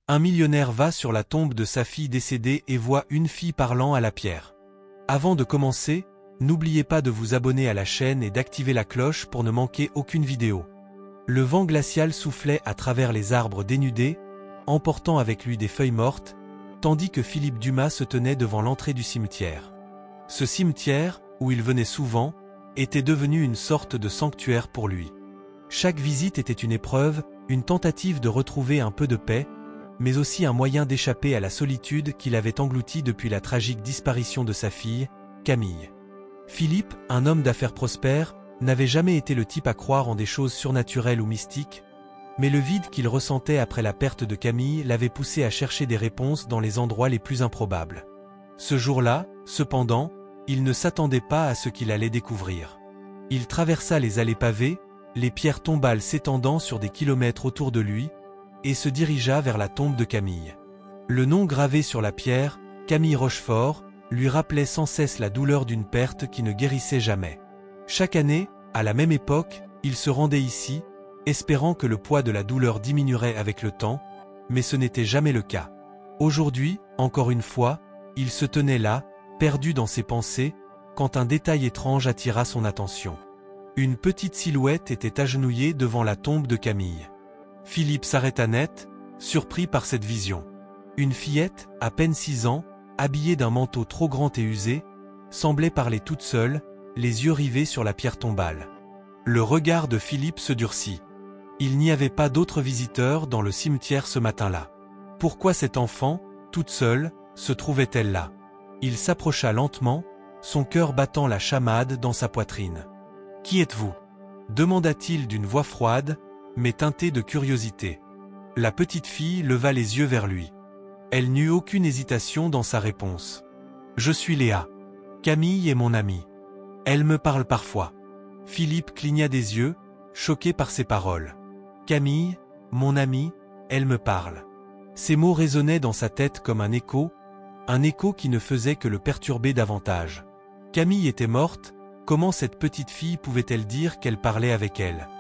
Un millionnaire va sur la tombe de sa fille décédée et voit une fille parlant à la pierre. Avant de commencer, n'oubliez pas de vous abonner à la chaîne et d'activer la cloche pour ne manquer aucune vidéo. Le vent glacial soufflait à travers les arbres dénudés, emportant avec lui des feuilles mortes, tandis que Philippe Dumas se tenait devant l'entrée du cimetière. Ce cimetière, où il venait souvent, était devenu une sorte de sanctuaire pour lui. Chaque visite était une épreuve, une tentative de retrouver un peu de paix, mais aussi un moyen d'échapper à la solitude qu'il avait engloutie depuis la tragique disparition de sa fille, Camille. Philippe, un homme d'affaires prospère, n'avait jamais été le type à croire en des choses surnaturelles ou mystiques, mais le vide qu'il ressentait après la perte de Camille l'avait poussé à chercher des réponses dans les endroits les plus improbables. Ce jour-là, cependant, il ne s'attendait pas à ce qu'il allait découvrir. Il traversa les allées pavées, les pierres tombales s'étendant sur des kilomètres autour de lui, et se dirigea vers la tombe de Camille. Le nom gravé sur la pierre, Camille Rochefort, lui rappelait sans cesse la douleur d'une perte qui ne guérissait jamais. Chaque année, à la même époque, il se rendait ici, espérant que le poids de la douleur diminuerait avec le temps, mais ce n'était jamais le cas. Aujourd'hui, encore une fois, il se tenait là, perdu dans ses pensées, quand un détail étrange attira son attention. Une petite silhouette était agenouillée devant la tombe de Camille. Philippe s'arrêta net, surpris par cette vision. Une fillette, à peine 6 ans, habillée d'un manteau trop grand et usé, semblait parler toute seule, les yeux rivés sur la pierre tombale. Le regard de Philippe se durcit. Il n'y avait pas d'autres visiteurs dans le cimetière ce matin-là. Pourquoi cette enfant, toute seule, se trouvait-elle là? Il s'approcha lentement, son cœur battant la chamade dans sa poitrine. « Qui êtes-vous » demanda-t-il d'une voix froide, mais teintée de curiosité. La petite fille leva les yeux vers lui. Elle n'eut aucune hésitation dans sa réponse. « Je suis Léa. Camille est mon amie. Elle me parle parfois. » Philippe cligna des yeux, choqué par ces paroles. « Camille, mon amie, elle me parle. » Ces mots résonnaient dans sa tête comme un écho qui ne faisait que le perturber davantage. Camille était morte, comment cette petite fille pouvait-elle dire qu'elle parlait avec elle?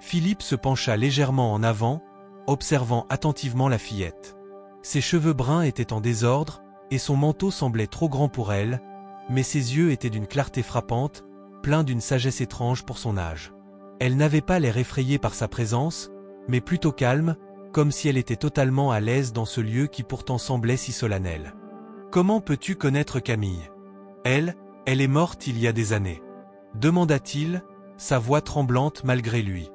Philippe se pencha légèrement en avant, observant attentivement la fillette. Ses cheveux bruns étaient en désordre, et son manteau semblait trop grand pour elle, mais ses yeux étaient d'une clarté frappante, pleins d'une sagesse étrange pour son âge. Elle n'avait pas l'air effrayée par sa présence, mais plutôt calme, comme si elle était totalement à l'aise dans ce lieu qui pourtant semblait si solennel. « Comment peux-tu connaître Camille ? Elle est morte il y a des années. » demanda-t-il, sa voix tremblante malgré lui.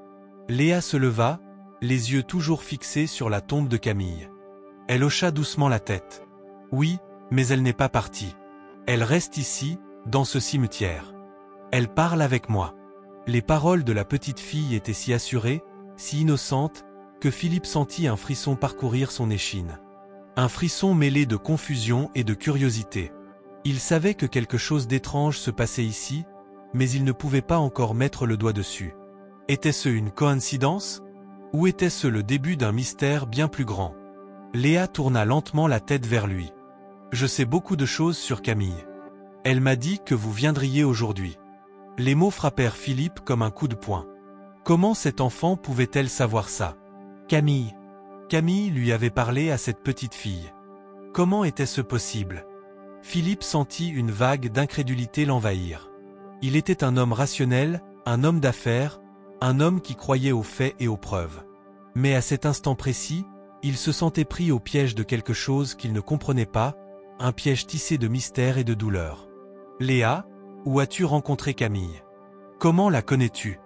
Léa se leva, les yeux toujours fixés sur la tombe de Camille. Elle hocha doucement la tête. « Oui, mais elle n'est pas partie. Elle reste ici, dans ce cimetière. Elle parle avec moi. » Les paroles de la petite fille étaient si assurées, si innocentes, que Philippe sentit un frisson parcourir son échine. Un frisson mêlé de confusion et de curiosité. Il savait que quelque chose d'étrange se passait ici, mais il ne pouvait pas encore mettre le doigt dessus. Était-ce une coïncidence? Ou était-ce le début d'un mystère bien plus grand? Léa tourna lentement la tête vers lui. « Je sais beaucoup de choses sur Camille. Elle m'a dit que vous viendriez aujourd'hui. » Les mots frappèrent Philippe comme un coup de poing. Comment cette enfant pouvait-elle savoir ça? Camille. Camille lui avait parlé à cette petite fille. Comment était-ce possible? Philippe sentit une vague d'incrédulité l'envahir. Il était un homme rationnel, un homme d'affaires, un homme qui croyait aux faits et aux preuves. Mais à cet instant précis, il se sentait pris au piège de quelque chose qu'il ne comprenait pas, un piège tissé de mystère et de douleur. « Léa, où as-tu rencontré Camille? Comment la connais-tu »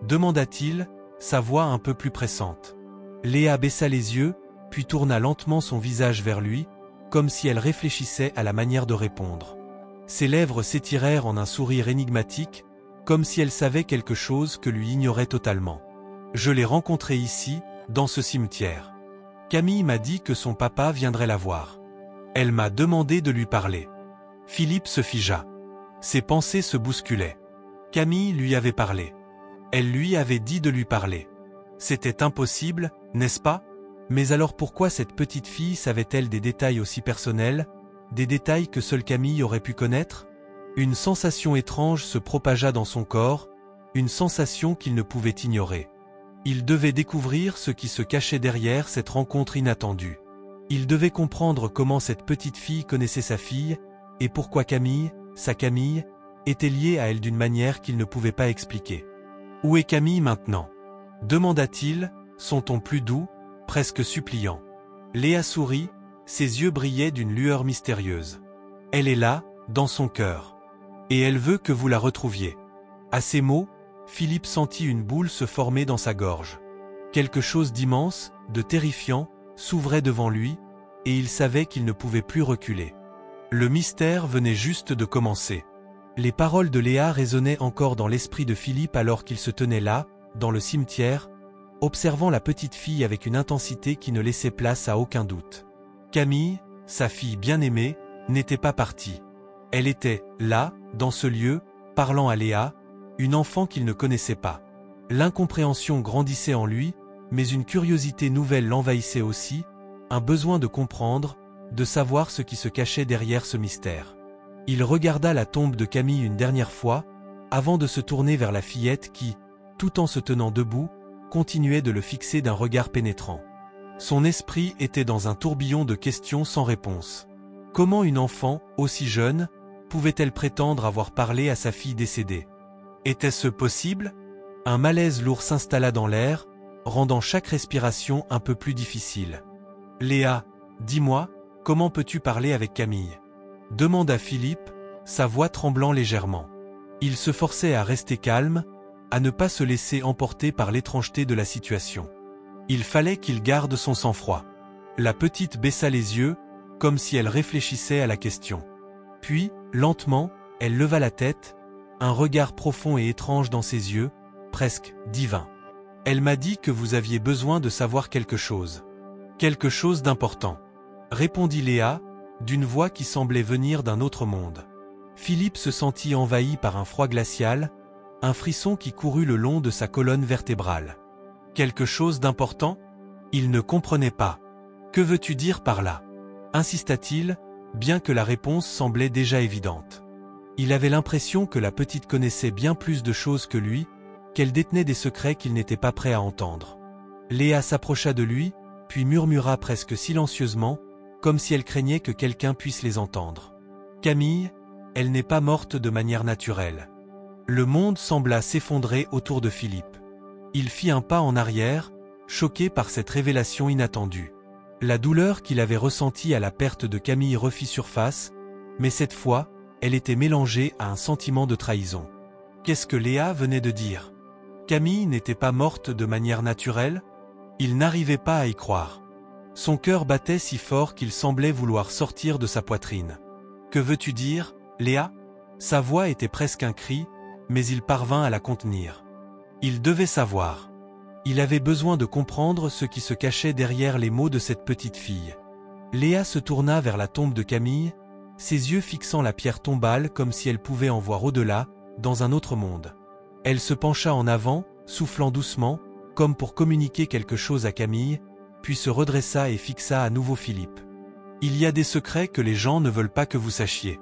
demanda-t-il, sa voix un peu plus pressante. Léa baissa les yeux, puis tourna lentement son visage vers lui, comme si elle réfléchissait à la manière de répondre. Ses lèvres s'étirèrent en un sourire énigmatique, comme si elle savait quelque chose que lui ignorait totalement. « Je l'ai rencontrée ici, dans ce cimetière. Camille m'a dit que son papa viendrait la voir. Elle m'a demandé de lui parler. » Philippe se figea. Ses pensées se bousculaient. Camille lui avait parlé. Elle lui avait dit de lui parler. C'était impossible, n'est-ce pas? Mais alors pourquoi cette petite fille savait-elle des détails aussi personnels, des détails que seule Camille aurait pu connaître? Une sensation étrange se propagea dans son corps, une sensation qu'il ne pouvait ignorer. Il devait découvrir ce qui se cachait derrière cette rencontre inattendue. Il devait comprendre comment cette petite fille connaissait sa fille, et pourquoi Camille, sa Camille, était liée à elle d'une manière qu'il ne pouvait pas expliquer. « Où est Camille maintenant » demanda-t-il, son ton plus doux, presque suppliant. Léa sourit, ses yeux brillaient d'une lueur mystérieuse. « Elle est là, dans son cœur. Et elle veut que vous la retrouviez. » À ces mots, Philippe sentit une boule se former dans sa gorge. Quelque chose d'immense, de terrifiant, s'ouvrait devant lui, et il savait qu'il ne pouvait plus reculer. Le mystère venait juste de commencer. Les paroles de Léa résonnaient encore dans l'esprit de Philippe alors qu'il se tenait là, dans le cimetière, observant la petite fille avec une intensité qui ne laissait place à aucun doute. Camille, sa fille bien-aimée, n'était pas partie. Elle était, là, dans ce lieu, parlant à Léa, une enfant qu'il ne connaissait pas. L'incompréhension grandissait en lui, mais une curiosité nouvelle l'envahissait aussi, un besoin de comprendre, de savoir ce qui se cachait derrière ce mystère. Il regarda la tombe de Camille une dernière fois, avant de se tourner vers la fillette qui, tout en se tenant debout, continuait de le fixer d'un regard pénétrant. Son esprit était dans un tourbillon de questions sans réponse. Comment une enfant, aussi jeune, pouvait-elle prétendre avoir parlé à sa fille décédée? Était-ce possible? Un malaise lourd s'installa dans l'air, rendant chaque respiration un peu plus difficile. « Léa, dis-moi, comment peux-tu parler avec Camille ?» demanda Philippe, sa voix tremblant légèrement. Il se forçait à rester calme, à ne pas se laisser emporter par l'étrangeté de la situation. Il fallait qu'il garde son sang-froid. La petite baissa les yeux, comme si elle réfléchissait à la question. Puis, lentement, elle leva la tête, un regard profond et étrange dans ses yeux, presque divin. « Elle m'a dit que vous aviez besoin de savoir quelque chose. Quelque chose d'important. » répondit Léa, d'une voix qui semblait venir d'un autre monde. Philippe se sentit envahi par un froid glacial, un frisson qui courut le long de sa colonne vertébrale. Quelque chose d'important? Il ne comprenait pas. Que veux-tu dire par là? Insista-t-il, bien que la réponse semblait déjà évidente. Il avait l'impression que la petite connaissait bien plus de choses que lui, qu'elle détenait des secrets qu'il n'était pas prêt à entendre. Léa s'approcha de lui, puis murmura presque silencieusement, comme si elle craignait que quelqu'un puisse les entendre. « Camille, elle n'est pas morte de manière naturelle. » Le monde sembla s'effondrer autour de Philippe. Il fit un pas en arrière, choqué par cette révélation inattendue. La douleur qu'il avait ressentie à la perte de Camille refit surface, mais cette fois, elle était mélangée à un sentiment de trahison. Qu'est-ce que Léa venait de dire? Camille n'était pas morte de manière naturelle? Il n'arrivait pas à y croire. Son cœur battait si fort qu'il semblait vouloir sortir de sa poitrine. « Que veux-tu dire, Léa ?» Sa voix était presque un cri, mais il parvint à la contenir. Il devait savoir. Il avait besoin de comprendre ce qui se cachait derrière les mots de cette petite fille. Léa se tourna vers la tombe de Camille, ses yeux fixant la pierre tombale comme si elle pouvait en voir au-delà, dans un autre monde. Elle se pencha en avant, soufflant doucement, comme pour communiquer quelque chose à Camille, puis se redressa et fixa à nouveau Philippe. « Il y a des secrets que les gens ne veulent pas que vous sachiez.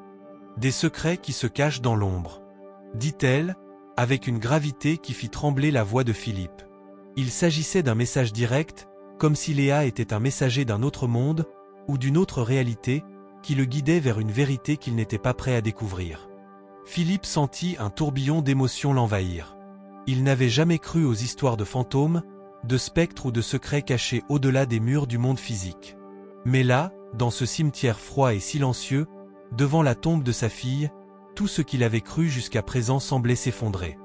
Des secrets qui se cachent dans l'ombre. » dit-elle, avec une gravité qui fit trembler la voix de Philippe. Il s'agissait d'un message direct, comme si Léa était un messager d'un autre monde, ou d'une autre réalité, qui le guidait vers une vérité qu'il n'était pas prêt à découvrir. Philippe sentit un tourbillon d'émotions l'envahir. Il n'avait jamais cru aux histoires de fantômes, de spectres ou de secrets cachés au-delà des murs du monde physique. Mais là, dans ce cimetière froid et silencieux, devant la tombe de sa fille, tout ce qu'il avait cru jusqu'à présent semblait s'effondrer.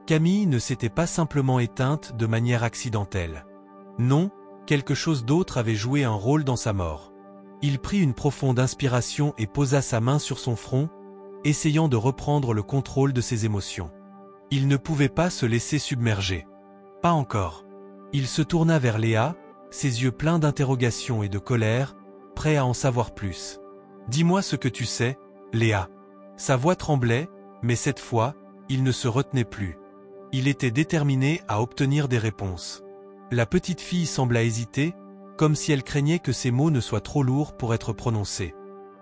Camille ne s'était pas simplement éteinte de manière accidentelle. Non, quelque chose d'autre avait joué un rôle dans sa mort. Il prit une profonde inspiration et posa sa main sur son front, essayant de reprendre le contrôle de ses émotions. Il ne pouvait pas se laisser submerger. Pas encore. Il se tourna vers Léa, ses yeux pleins d'interrogation et de colère, prêt à en savoir plus. « Dis-moi ce que tu sais, Léa. » Sa voix tremblait, mais cette fois, il ne se retenait plus. Il était déterminé à obtenir des réponses. La petite fille sembla hésiter, comme si elle craignait que ces mots ne soient trop lourds pour être prononcés.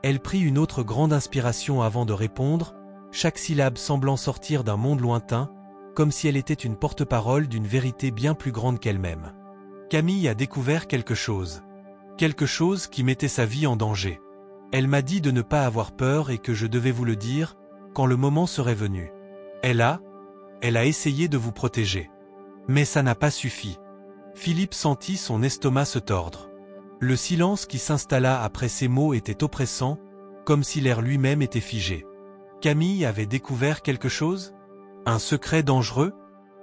Elle prit une autre grande inspiration avant de répondre, chaque syllabe semblant sortir d'un monde lointain, comme si elle était une porte-parole d'une vérité bien plus grande qu'elle-même. « Camille a découvert quelque chose. » Quelque chose qui mettait sa vie en danger. Elle m'a dit de ne pas avoir peur et que je devais vous le dire, quand le moment serait venu. Elle a essayé de vous protéger. Mais ça n'a pas suffi. Philippe sentit son estomac se tordre. Le silence qui s'installa après ces mots était oppressant, comme si l'air lui-même était figé. Camille avait découvert quelque chose? Un secret dangereux?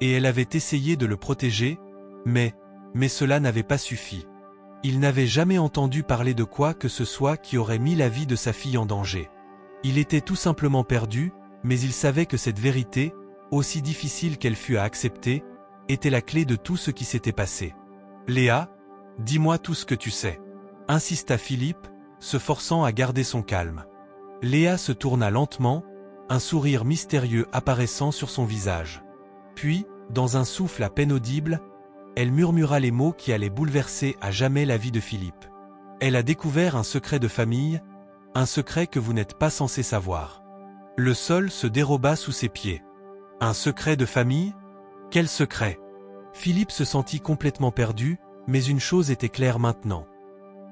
Et elle avait essayé de le protéger, mais cela n'avait pas suffi. Il n'avait jamais entendu parler de quoi que ce soit qui aurait mis la vie de sa fille en danger. Il était tout simplement perdu, mais il savait que cette vérité, aussi difficile qu'elle fût à accepter, était la clé de tout ce qui s'était passé. « Léa, dis-moi tout ce que tu sais », insista Philippe, se forçant à garder son calme. Léa se tourna lentement, un sourire mystérieux apparaissant sur son visage. Puis, dans un souffle à peine audible, elle murmura les mots qui allaient bouleverser à jamais la vie de Philippe. Elle a découvert un secret de famille, un secret que vous n'êtes pas censé savoir. Le sol se déroba sous ses pieds. Un secret de famille? Quel secret? Philippe se sentit complètement perdu, mais une chose était claire maintenant.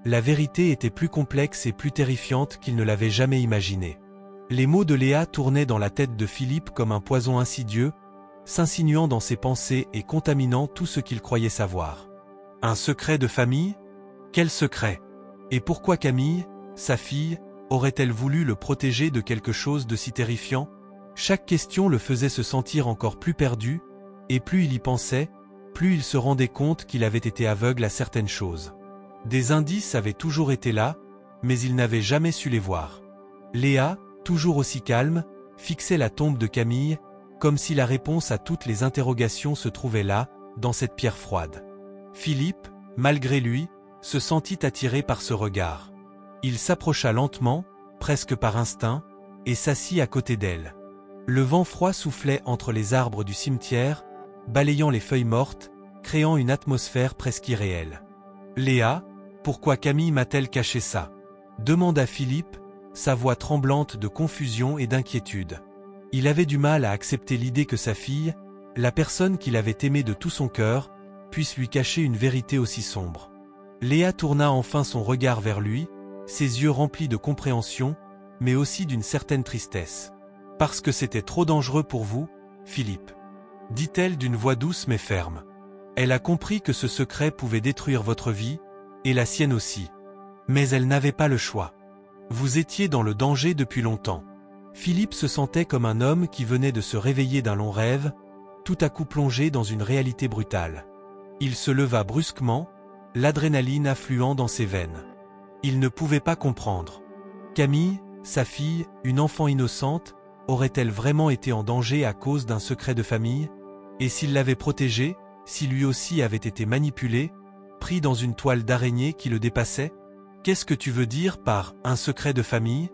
La vérité était plus complexe et plus terrifiante qu'il ne l'avait jamais imaginé. Les mots de Léa tournaient dans la tête de Philippe comme un poison insidieux, s'insinuant dans ses pensées et contaminant tout ce qu'il croyait savoir. Un secret de famille? Quel secret? Et pourquoi Camille, sa fille, aurait-elle voulu le protéger de quelque chose de si terrifiant? Chaque question le faisait se sentir encore plus perdu, et plus il y pensait, plus il se rendait compte qu'il avait été aveugle à certaines choses. Des indices avaient toujours été là, mais il n'avait jamais su les voir. Léa, toujours aussi calme, fixait la tombe de Camille, comme si la réponse à toutes les interrogations se trouvait là, dans cette pierre froide. Philippe, malgré lui, se sentit attiré par ce regard. Il s'approcha lentement, presque par instinct, et s'assit à côté d'elle. Le vent froid soufflait entre les arbres du cimetière, balayant les feuilles mortes, créant une atmosphère presque irréelle. « Léa, pourquoi Camille m'a-t-elle caché ça ?» demanda Philippe, sa voix tremblante de confusion et d'inquiétude. Il avait du mal à accepter l'idée que sa fille, la personne qu'il avait aimée de tout son cœur, puisse lui cacher une vérité aussi sombre. Léa tourna enfin son regard vers lui, ses yeux remplis de compréhension, mais aussi d'une certaine tristesse. « Parce que c'était trop dangereux pour vous, Philippe », dit-elle d'une voix douce mais ferme. Elle a compris que ce secret pouvait détruire votre vie, et la sienne aussi. Mais elle n'avait pas le choix. Vous étiez dans le danger depuis longtemps. Philippe se sentait comme un homme qui venait de se réveiller d'un long rêve, tout à coup plongé dans une réalité brutale. Il se leva brusquement, l'adrénaline affluant dans ses veines. Il ne pouvait pas comprendre. Camille, sa fille, une enfant innocente, aurait-elle vraiment été en danger à cause d'un secret de famille? Et s'il l'avait protégée, si lui aussi avait été manipulé, pris dans une toile d'araignée qui le dépassait? Qu'est-ce que tu veux dire par « un secret de famille »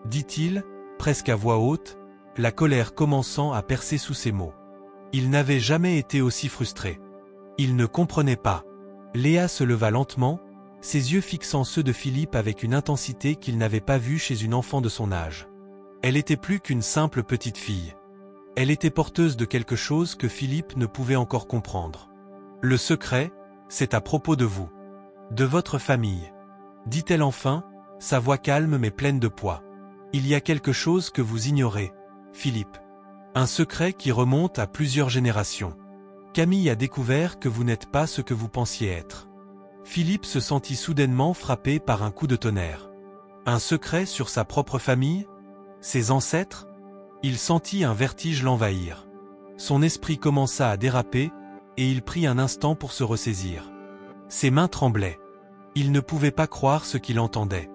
dit-il, presque à voix haute, la colère commençant à percer sous ses mots. Il n'avait jamais été aussi frustré. Il ne comprenait pas. Léa se leva lentement, ses yeux fixant ceux de Philippe avec une intensité qu'il n'avait pas vue chez une enfant de son âge. Elle était plus qu'une simple petite fille. Elle était porteuse de quelque chose que Philippe ne pouvait encore comprendre. Le secret, c'est à propos de vous. De votre famille. Dit-elle enfin, sa voix calme mais pleine de poids. Il y a quelque chose que vous ignorez, Philippe. Un secret qui remonte à plusieurs générations. Camille a découvert que vous n'êtes pas ce que vous pensiez être. Philippe se sentit soudainement frappé par un coup de tonnerre. Un secret sur sa propre famille? Ses ancêtres? Il sentit un vertige l'envahir. Son esprit commença à déraper, et il prit un instant pour se ressaisir. Ses mains tremblaient. Il ne pouvait pas croire ce qu'il entendait.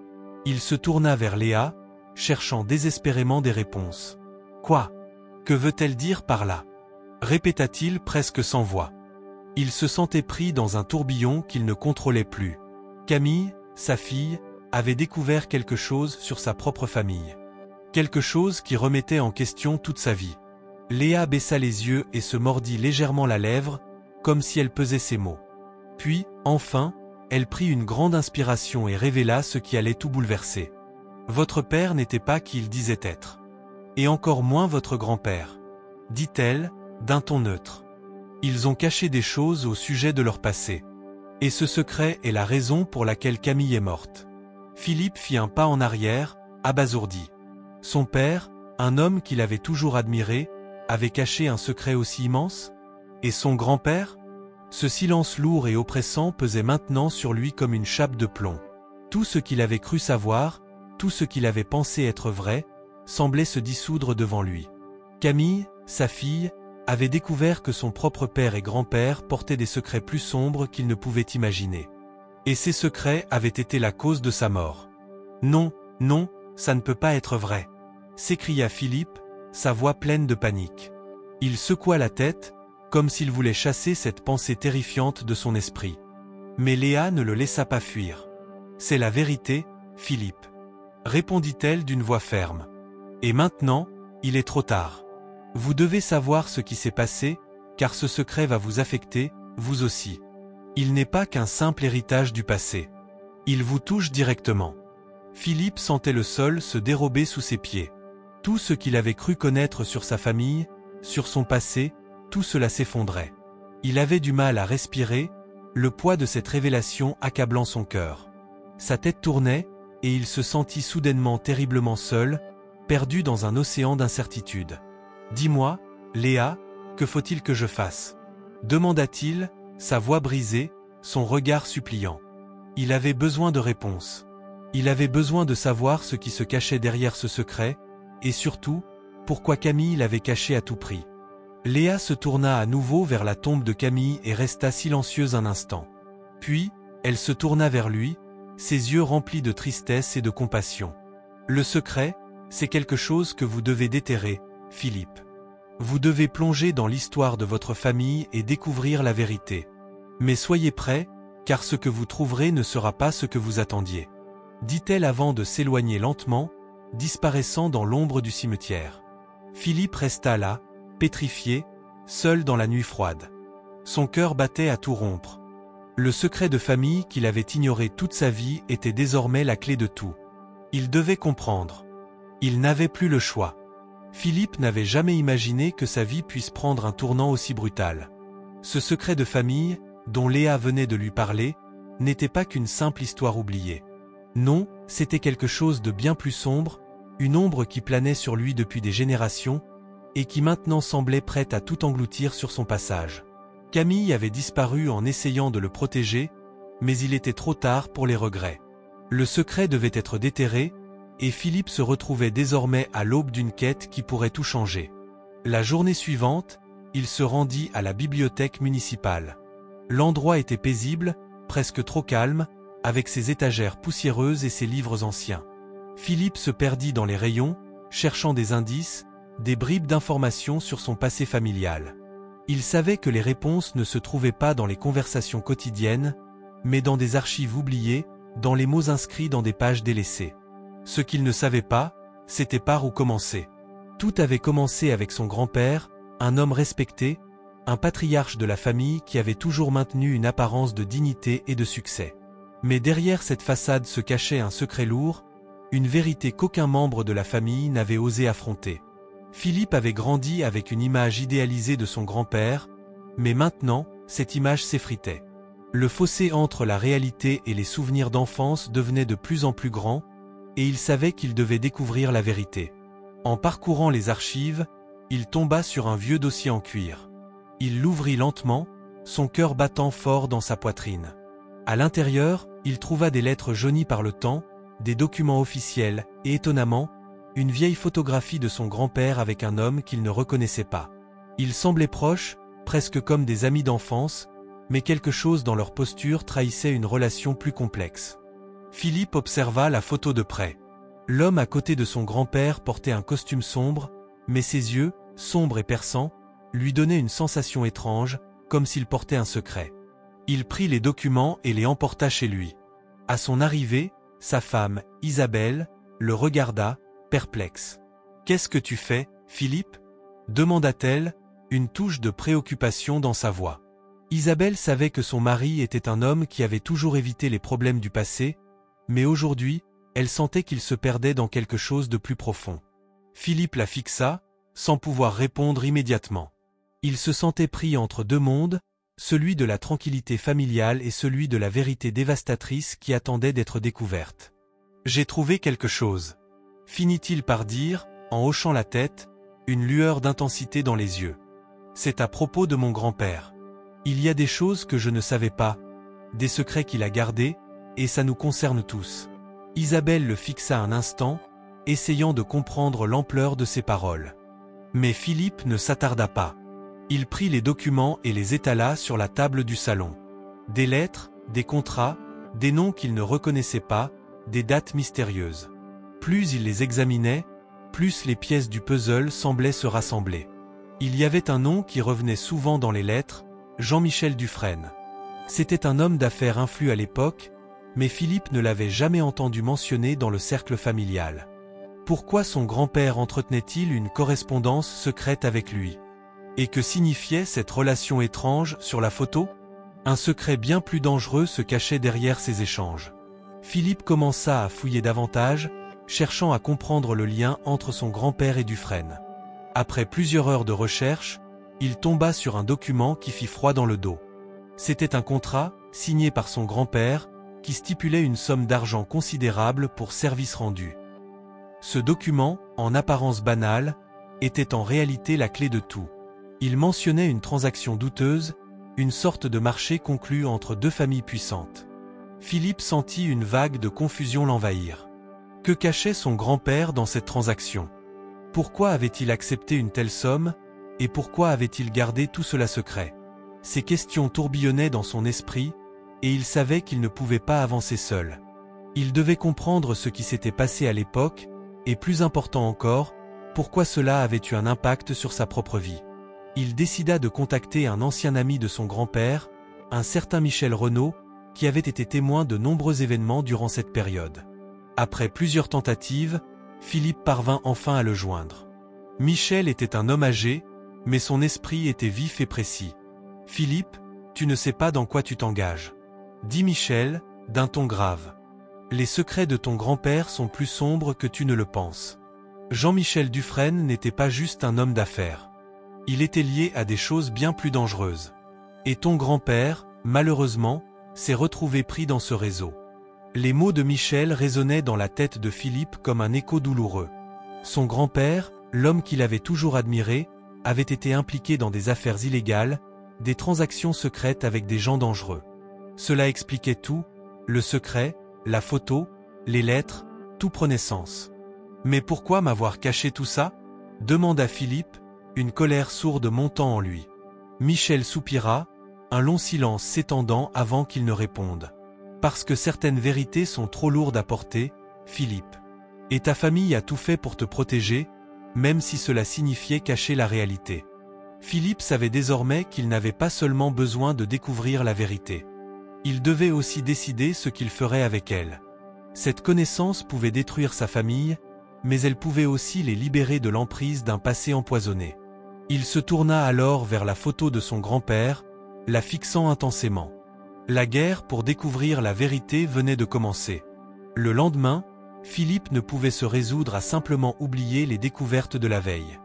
Il se tourna vers Léa, cherchant désespérément des réponses. « Quoi? Que veut-elle dire par là ?» répéta-t-il presque sans voix. Il se sentait pris dans un tourbillon qu'il ne contrôlait plus. Camille, sa fille, avait découvert quelque chose sur sa propre famille. Quelque chose qui remettait en question toute sa vie. Léa baissa les yeux et se mordit légèrement la lèvre, comme si elle pesait ses mots. Puis, enfin, elle prit une grande inspiration et révéla ce qui allait tout bouleverser. Votre père n'était pas qui il disait être. Et encore moins votre grand-père, dit-elle, d'un ton neutre. Ils ont caché des choses au sujet de leur passé. Et ce secret est la raison pour laquelle Camille est morte. Philippe fit un pas en arrière, abasourdi. Son père, un homme qu'il avait toujours admiré, avait caché un secret aussi immense? Et son grand-père? Ce silence lourd et oppressant pesait maintenant sur lui comme une chape de plomb. Tout ce qu'il avait cru savoir, tout ce qu'il avait pensé être vrai, semblait se dissoudre devant lui. Camille, sa fille, avait découvert que son propre père et grand-père portaient des secrets plus sombres qu'il ne pouvait imaginer. Et ces secrets avaient été la cause de sa mort. « Non, non, ça ne peut pas être vrai !» s'écria Philippe, sa voix pleine de panique. Il secoua la tête, comme s'il voulait chasser cette pensée terrifiante de son esprit. Mais Léa ne le laissa pas fuir. « C'est la vérité, Philippe », répondit-elle d'une voix ferme. « Et maintenant, il est trop tard. Vous devez savoir ce qui s'est passé, car ce secret va vous affecter, vous aussi. Il n'est pas qu'un simple héritage du passé. Il vous touche directement. » Philippe sentait le sol se dérober sous ses pieds. Tout ce qu'il avait cru connaître sur sa famille, sur son passé, tout cela s'effondrait. Il avait du mal à respirer, le poids de cette révélation accablant son cœur. Sa tête tournait, et il se sentit soudainement terriblement seul, perdu dans un océan d'incertitude. « Dis-moi, Léa, que faut-il que je fasse ?» demanda-t-il, sa voix brisée, son regard suppliant. Il avait besoin de réponses. Il avait besoin de savoir ce qui se cachait derrière ce secret, et surtout, pourquoi Camille l'avait caché à tout prix. Léa se tourna à nouveau vers la tombe de Camille et resta silencieuse un instant. Puis, elle se tourna vers lui, ses yeux remplis de tristesse et de compassion. « Le secret, c'est quelque chose que vous devez déterrer, Philippe. Vous devez plonger dans l'histoire de votre famille et découvrir la vérité. Mais soyez prêts, car ce que vous trouverez ne sera pas ce que vous attendiez. » dit-elle avant de s'éloigner lentement, disparaissant dans l'ombre du cimetière. Philippe resta là, pétrifié, seul dans la nuit froide. Son cœur battait à tout rompre. Le secret de famille qu'il avait ignoré toute sa vie était désormais la clé de tout. Il devait comprendre. Il n'avait plus le choix. Philippe n'avait jamais imaginé que sa vie puisse prendre un tournant aussi brutal. Ce secret de famille, dont Léa venait de lui parler, n'était pas qu'une simple histoire oubliée. Non, c'était quelque chose de bien plus sombre, une ombre qui planait sur lui depuis des générations, et qui maintenant semblait prête à tout engloutir sur son passage. Camille avait disparu en essayant de le protéger, mais il était trop tard pour les regrets. Le secret devait être déterré, et Philippe se retrouvait désormais à l'aube d'une quête qui pourrait tout changer. La journée suivante, il se rendit à la bibliothèque municipale. L'endroit était paisible, presque trop calme, avec ses étagères poussiéreuses et ses livres anciens. Philippe se perdit dans les rayons, cherchant des indices, des bribes d'informations sur son passé familial. Il savait que les réponses ne se trouvaient pas dans les conversations quotidiennes, mais dans des archives oubliées, dans les mots inscrits dans des pages délaissées. Ce qu'il ne savait pas, c'était par où commencer. Tout avait commencé avec son grand-père, un homme respecté, un patriarche de la famille qui avait toujours maintenu une apparence de dignité et de succès. Mais derrière cette façade se cachait un secret lourd, une vérité qu'aucun membre de la famille n'avait osé affronter. Philippe avait grandi avec une image idéalisée de son grand-père, mais maintenant, cette image s'effritait. Le fossé entre la réalité et les souvenirs d'enfance devenait de plus en plus grand, et il savait qu'il devait découvrir la vérité. En parcourant les archives, il tomba sur un vieux dossier en cuir. Il l'ouvrit lentement, son cœur battant fort dans sa poitrine. À l'intérieur, il trouva des lettres jaunies par le temps, des documents officiels, et étonnamment, une vieille photographie de son grand-père avec un homme qu'il ne reconnaissait pas. Ils semblaient proches, presque comme des amis d'enfance, mais quelque chose dans leur posture trahissait une relation plus complexe. Philippe observa la photo de près. L'homme à côté de son grand-père portait un costume sombre, mais ses yeux, sombres et perçants, lui donnaient une sensation étrange, comme s'il portait un secret. Il prit les documents et les emporta chez lui. À son arrivée, sa femme, Isabelle, le regarda, perplexe. « Qu'est-ce que tu fais, Philippe ?» demanda-t-elle, une touche de préoccupation dans sa voix. Isabelle savait que son mari était un homme qui avait toujours évité les problèmes du passé, mais aujourd'hui, elle sentait qu'il se perdait dans quelque chose de plus profond. Philippe la fixa, sans pouvoir répondre immédiatement. Il se sentait pris entre deux mondes, celui de la tranquillité familiale et celui de la vérité dévastatrice qui attendait d'être découverte. « J'ai trouvé quelque chose. » Finit-il par dire, en hochant la tête, une lueur d'intensité dans les yeux. « C'est à propos de mon grand-père. Il y a des choses que je ne savais pas, des secrets qu'il a gardés, et ça nous concerne tous. » Isabelle le fixa un instant, essayant de comprendre l'ampleur de ses paroles. Mais Philippe ne s'attarda pas. Il prit les documents et les étala sur la table du salon. Des lettres, des contrats, des noms qu'il ne reconnaissait pas, des dates mystérieuses. Plus il les examinait, plus les pièces du puzzle semblaient se rassembler. Il y avait un nom qui revenait souvent dans les lettres, Jean-Michel Dufresne. C'était un homme d'affaires influent à l'époque, mais Philippe ne l'avait jamais entendu mentionner dans le cercle familial. Pourquoi son grand-père entretenait-il une correspondance secrète avec lui? Et que signifiait cette relation étrange sur la photo? Un secret bien plus dangereux se cachait derrière ces échanges. Philippe commença à fouiller davantage, cherchant à comprendre le lien entre son grand-père et Dufresne. Après plusieurs heures de recherche, il tomba sur un document qui fit froid dans le dos. C'était un contrat, signé par son grand-père, qui stipulait une somme d'argent considérable pour service rendu. Ce document, en apparence banal, était en réalité la clé de tout. Il mentionnait une transaction douteuse, une sorte de marché conclu entre deux familles puissantes. Philippe sentit une vague de confusion l'envahir. Que cachait son grand-père dans cette transaction? Pourquoi avait-il accepté une telle somme, et pourquoi avait-il gardé tout cela secret? Ces questions tourbillonnaient dans son esprit, et il savait qu'il ne pouvait pas avancer seul. Il devait comprendre ce qui s'était passé à l'époque, et plus important encore, pourquoi cela avait eu un impact sur sa propre vie. Il décida de contacter un ancien ami de son grand-père, un certain Michel Renaud, qui avait été témoin de nombreux événements durant cette période. Après plusieurs tentatives, Philippe parvint enfin à le joindre. Michel était un homme âgé, mais son esprit était vif et précis. « Philippe, tu ne sais pas dans quoi tu t'engages. » dit Michel, d'un ton grave. « Les secrets de ton grand-père sont plus sombres que tu ne le penses. » Jean-Michel Dufresne n'était pas juste un homme d'affaires. Il était lié à des choses bien plus dangereuses. Et ton grand-père, malheureusement, s'est retrouvé pris dans ce réseau. Les mots de Michel résonnaient dans la tête de Philippe comme un écho douloureux. Son grand-père, l'homme qu'il avait toujours admiré, avait été impliqué dans des affaires illégales, des transactions secrètes avec des gens dangereux. Cela expliquait tout, le secret, la photo, les lettres, tout prenait sens. « Mais pourquoi m'avoir caché tout ça ?» demanda Philippe, une colère sourde montant en lui. Michel soupira, un long silence s'étendant avant qu'il ne réponde. « Parce que certaines vérités sont trop lourdes à porter, Philippe. Et ta famille a tout fait pour te protéger, même si cela signifiait cacher la réalité. » Philippe savait désormais qu'il n'avait pas seulement besoin de découvrir la vérité. Il devait aussi décider ce qu'il ferait avec elle. Cette connaissance pouvait détruire sa famille, mais elle pouvait aussi les libérer de l'emprise d'un passé empoisonné. Il se tourna alors vers la photo de son grand-père, la fixant intensément. La guerre pour découvrir la vérité venait de commencer. Le lendemain, Philippe ne pouvait se résoudre à simplement oublier les découvertes de la veille.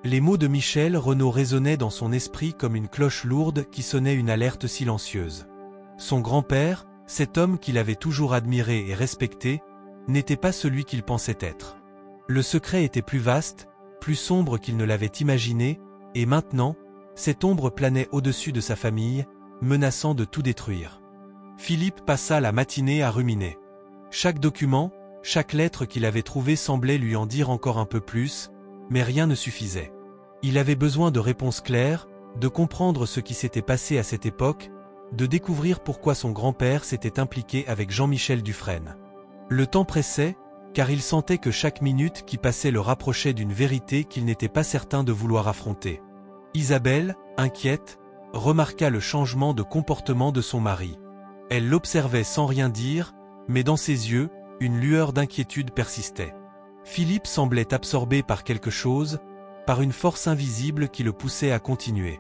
Les mots de Michel Renaud résonnaient dans son esprit comme une cloche lourde qui sonnait une alerte silencieuse. Son grand-père, cet homme qu'il avait toujours admiré et respecté, n'était pas celui qu'il pensait être. Le secret était plus vaste, plus sombre qu'il ne l'avait imaginé, et maintenant, cette ombre planait au-dessus de sa famille, menaçant de tout détruire. Philippe passa la matinée à ruminer. Chaque document, chaque lettre qu'il avait trouvée semblait lui en dire encore un peu plus, mais rien ne suffisait. Il avait besoin de réponses claires, de comprendre ce qui s'était passé à cette époque, de découvrir pourquoi son grand-père s'était impliqué avec Jean-Michel Dufresne. Le temps pressait, car il sentait que chaque minute qui passait le rapprochait d'une vérité qu'il n'était pas certain de vouloir affronter. Isabelle, inquiète, remarqua le changement de comportement de son mari. Elle l'observait sans rien dire, mais dans ses yeux, une lueur d'inquiétude persistait. Philippe semblait absorbé par quelque chose, par une force invisible qui le poussait à continuer.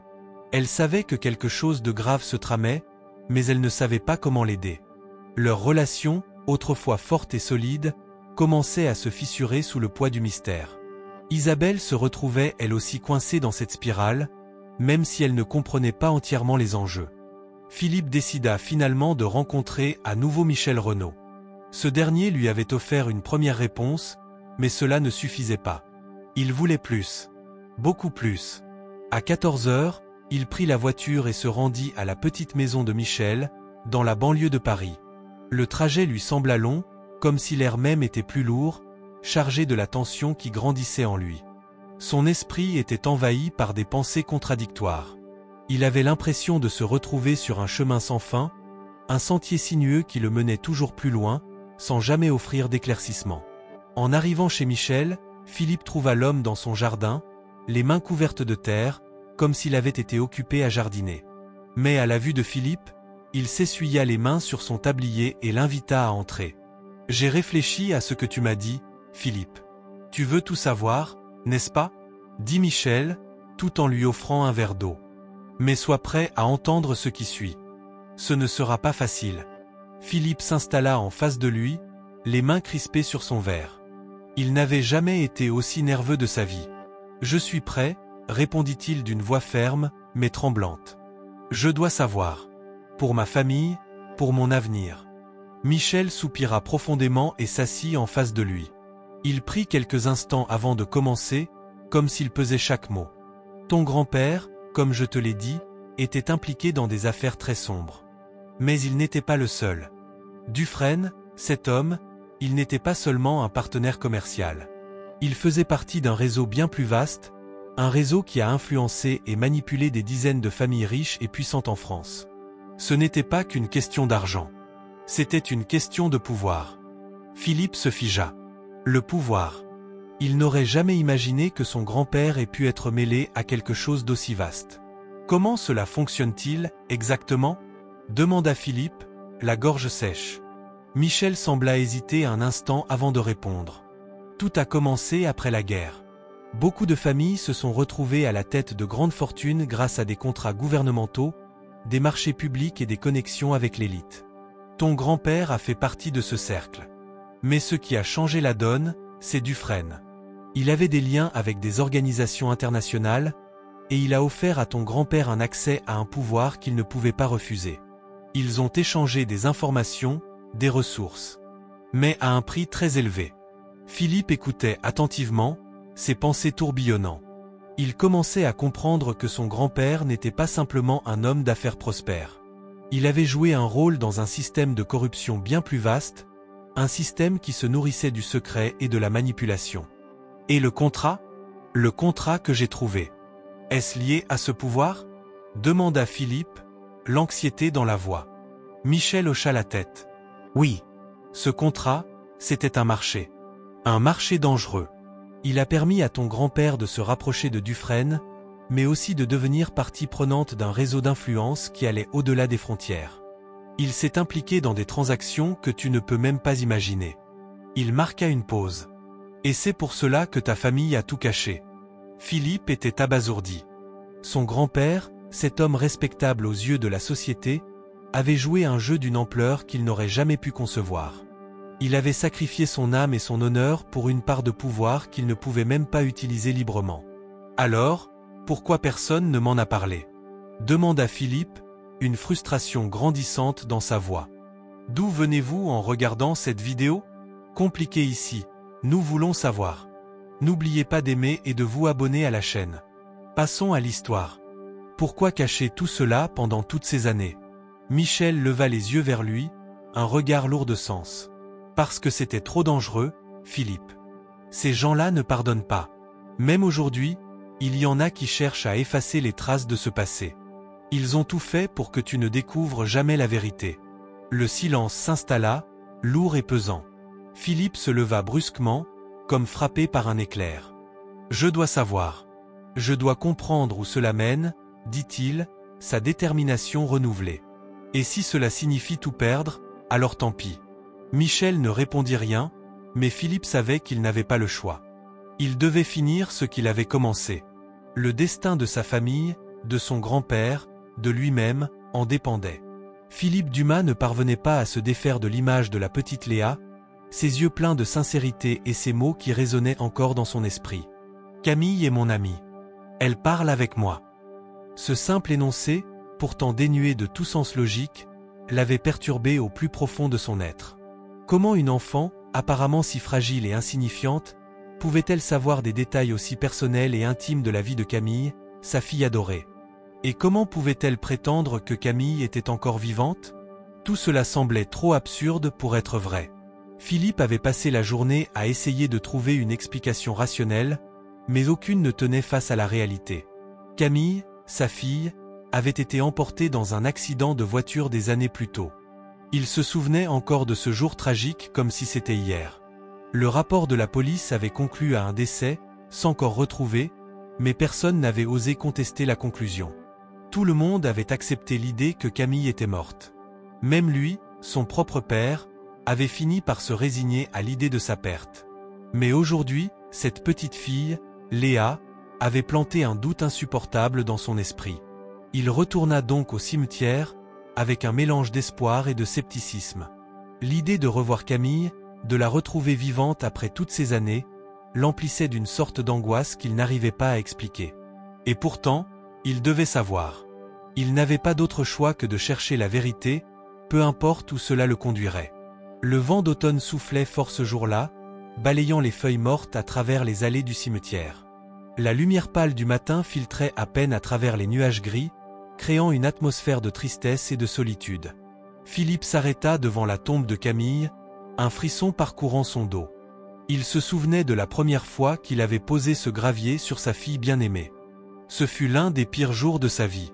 Elle savait que quelque chose de grave se tramait, mais elle ne savait pas comment l'aider. Leur relation, autrefois forte et solide, commençait à se fissurer sous le poids du mystère. Isabelle se retrouvait elle aussi coincée dans cette spirale, même si elle ne comprenait pas entièrement les enjeux. Philippe décida finalement de rencontrer à nouveau Michel Renaud. Ce dernier lui avait offert une première réponse, mais cela ne suffisait pas. Il voulait plus. Beaucoup plus. À 14 heures, il prit la voiture et se rendit à la petite maison de Michel, dans la banlieue de Paris. Le trajet lui sembla long, comme si l'air même était plus lourd, chargé de la tension qui grandissait en lui. Son esprit était envahi par des pensées contradictoires. Il avait l'impression de se retrouver sur un chemin sans fin, un sentier sinueux qui le menait toujours plus loin, sans jamais offrir d'éclaircissement. En arrivant chez Michel, Philippe trouva l'homme dans son jardin, les mains couvertes de terre, comme s'il avait été occupé à jardiner. Mais à la vue de Philippe, il s'essuya les mains sur son tablier et l'invita à entrer. « J'ai réfléchi à ce que tu m'as dit, Philippe. Tu veux tout savoir, n'est-ce pas ?» dit Michel, tout en lui offrant un verre d'eau. « Mais sois prêt à entendre ce qui suit. Ce ne sera pas facile. » Philippe s'installa en face de lui, les mains crispées sur son verre. Il n'avait jamais été aussi nerveux de sa vie. « Je suis prêt, » répondit-il d'une voix ferme, mais tremblante. « Je dois savoir. Pour ma famille, pour mon avenir. » Michel soupira profondément et s'assit en face de lui. Il prit quelques instants avant de commencer, comme s'il pesait chaque mot. « Ton grand-père, comme je te l'ai dit, était impliqué dans des affaires très sombres. Mais il n'était pas le seul. Dufresne, cet homme, il n'était pas seulement un partenaire commercial. Il faisait partie d'un réseau bien plus vaste, un réseau qui a influencé et manipulé des dizaines de familles riches et puissantes en France. Ce n'était pas qu'une question d'argent. C'était une question de pouvoir. » Philippe se figea. Le pouvoir. Il n'aurait jamais imaginé que son grand-père ait pu être mêlé à quelque chose d'aussi vaste. « Comment cela fonctionne-t-il, exactement ?» demanda Philippe, la gorge sèche. Michel sembla hésiter un instant avant de répondre. Tout a commencé après la guerre. Beaucoup de familles se sont retrouvées à la tête de grandes fortunes grâce à des contrats gouvernementaux, des marchés publics et des connexions avec l'élite. Ton grand-père a fait partie de ce cercle. Mais ce qui a changé la donne, c'est Dufresne. Il avait des liens avec des organisations internationales, et il a offert à ton grand-père un accès à un pouvoir qu'il ne pouvait pas refuser. Ils ont échangé des informations, des ressources. Mais à un prix très élevé. Philippe écoutait attentivement, ses pensées tourbillonnant. Il commençait à comprendre que son grand-père n'était pas simplement un homme d'affaires prospère. Il avait joué un rôle dans un système de corruption bien plus vaste, un système qui se nourrissait du secret et de la manipulation. Et le contrat ? Le contrat que j'ai trouvé. Est-ce lié à ce pouvoir ? Demanda Philippe, l'anxiété dans la voix. Michel hocha la tête. Oui. Ce contrat, c'était un marché. Un marché dangereux. Il a permis à ton grand-père de se rapprocher de Dufresne, mais aussi de devenir partie prenante d'un réseau d'influence qui allait au-delà des frontières. Il s'est impliqué dans des transactions que tu ne peux même pas imaginer. Il marqua une pause. Et c'est pour cela que ta famille a tout caché. Philippe était abasourdi. Son grand-père, cet homme respectable aux yeux de la société, avait joué un jeu d'une ampleur qu'il n'aurait jamais pu concevoir. Il avait sacrifié son âme et son honneur pour une part de pouvoir qu'il ne pouvait même pas utiliser librement. Alors, pourquoi personne ne m'en a parlé ? Demanda Philippe, une frustration grandissante dans sa voix. D'où venez-vous en regardant cette vidéo ? Compliqué ici, nous voulons savoir. N'oubliez pas d'aimer et de vous abonner à la chaîne. Passons à l'histoire. Pourquoi cacher tout cela pendant toutes ces années ? Michel leva les yeux vers lui, un regard lourd de sens. Parce que c'était trop dangereux, Philippe. Ces gens-là ne pardonnent pas. Même aujourd'hui, il y en a qui cherchent à effacer les traces de ce passé. Ils ont tout fait pour que tu ne découvres jamais la vérité. Le silence s'installa, lourd et pesant. Philippe se leva brusquement, comme frappé par un éclair. « Je dois savoir. Je dois comprendre où cela mène, » dit-il, sa détermination renouvelée. « Et si cela signifie tout perdre, alors tant pis. » Michel ne répondit rien, mais Philippe savait qu'il n'avait pas le choix. Il devait finir ce qu'il avait commencé. Le destin de sa famille, de son grand-père, de lui-même, en dépendait. Philippe Dumas ne parvenait pas à se défaire de l'image de la petite Léa, ses yeux pleins de sincérité et ces mots qui résonnaient encore dans son esprit. « Camille est mon amie. Elle parle avec moi. » Ce simple énoncé, pourtant dénuée de tout sens logique, l'avait perturbée au plus profond de son être. Comment une enfant, apparemment si fragile et insignifiante, pouvait-elle savoir des détails aussi personnels et intimes de la vie de Camille, sa fille adorée? Et comment pouvait-elle prétendre que Camille était encore vivante? Tout cela semblait trop absurde pour être vrai. Philippe avait passé la journée à essayer de trouver une explication rationnelle, mais aucune ne tenait face à la réalité. Camille, sa fille, avait été emportée dans un accident de voiture des années plus tôt. Il se souvenait encore de ce jour tragique comme si c'était hier. Le rapport de la police avait conclu à un décès, sans corps retrouvé, mais personne n'avait osé contester la conclusion. Tout le monde avait accepté l'idée que Camille était morte. Même lui, son propre père, avait fini par se résigner à l'idée de sa perte. Mais aujourd'hui, cette petite fille, Léa, avait planté un doute insupportable dans son esprit. Il retourna donc au cimetière, avec un mélange d'espoir et de scepticisme. L'idée de revoir Camille, de la retrouver vivante après toutes ces années, l'emplissait d'une sorte d'angoisse qu'il n'arrivait pas à expliquer. Et pourtant, il devait savoir. Il n'avait pas d'autre choix que de chercher la vérité, peu importe où cela le conduirait. Le vent d'automne soufflait fort ce jour-là, balayant les feuilles mortes à travers les allées du cimetière. La lumière pâle du matin filtrait à peine à travers les nuages gris, créant une atmosphère de tristesse et de solitude. Philippe s'arrêta devant la tombe de Camille, un frisson parcourant son dos. Il se souvenait de la première fois qu'il avait posé ce gravier sur sa fille bien-aimée. Ce fut l'un des pires jours de sa vie.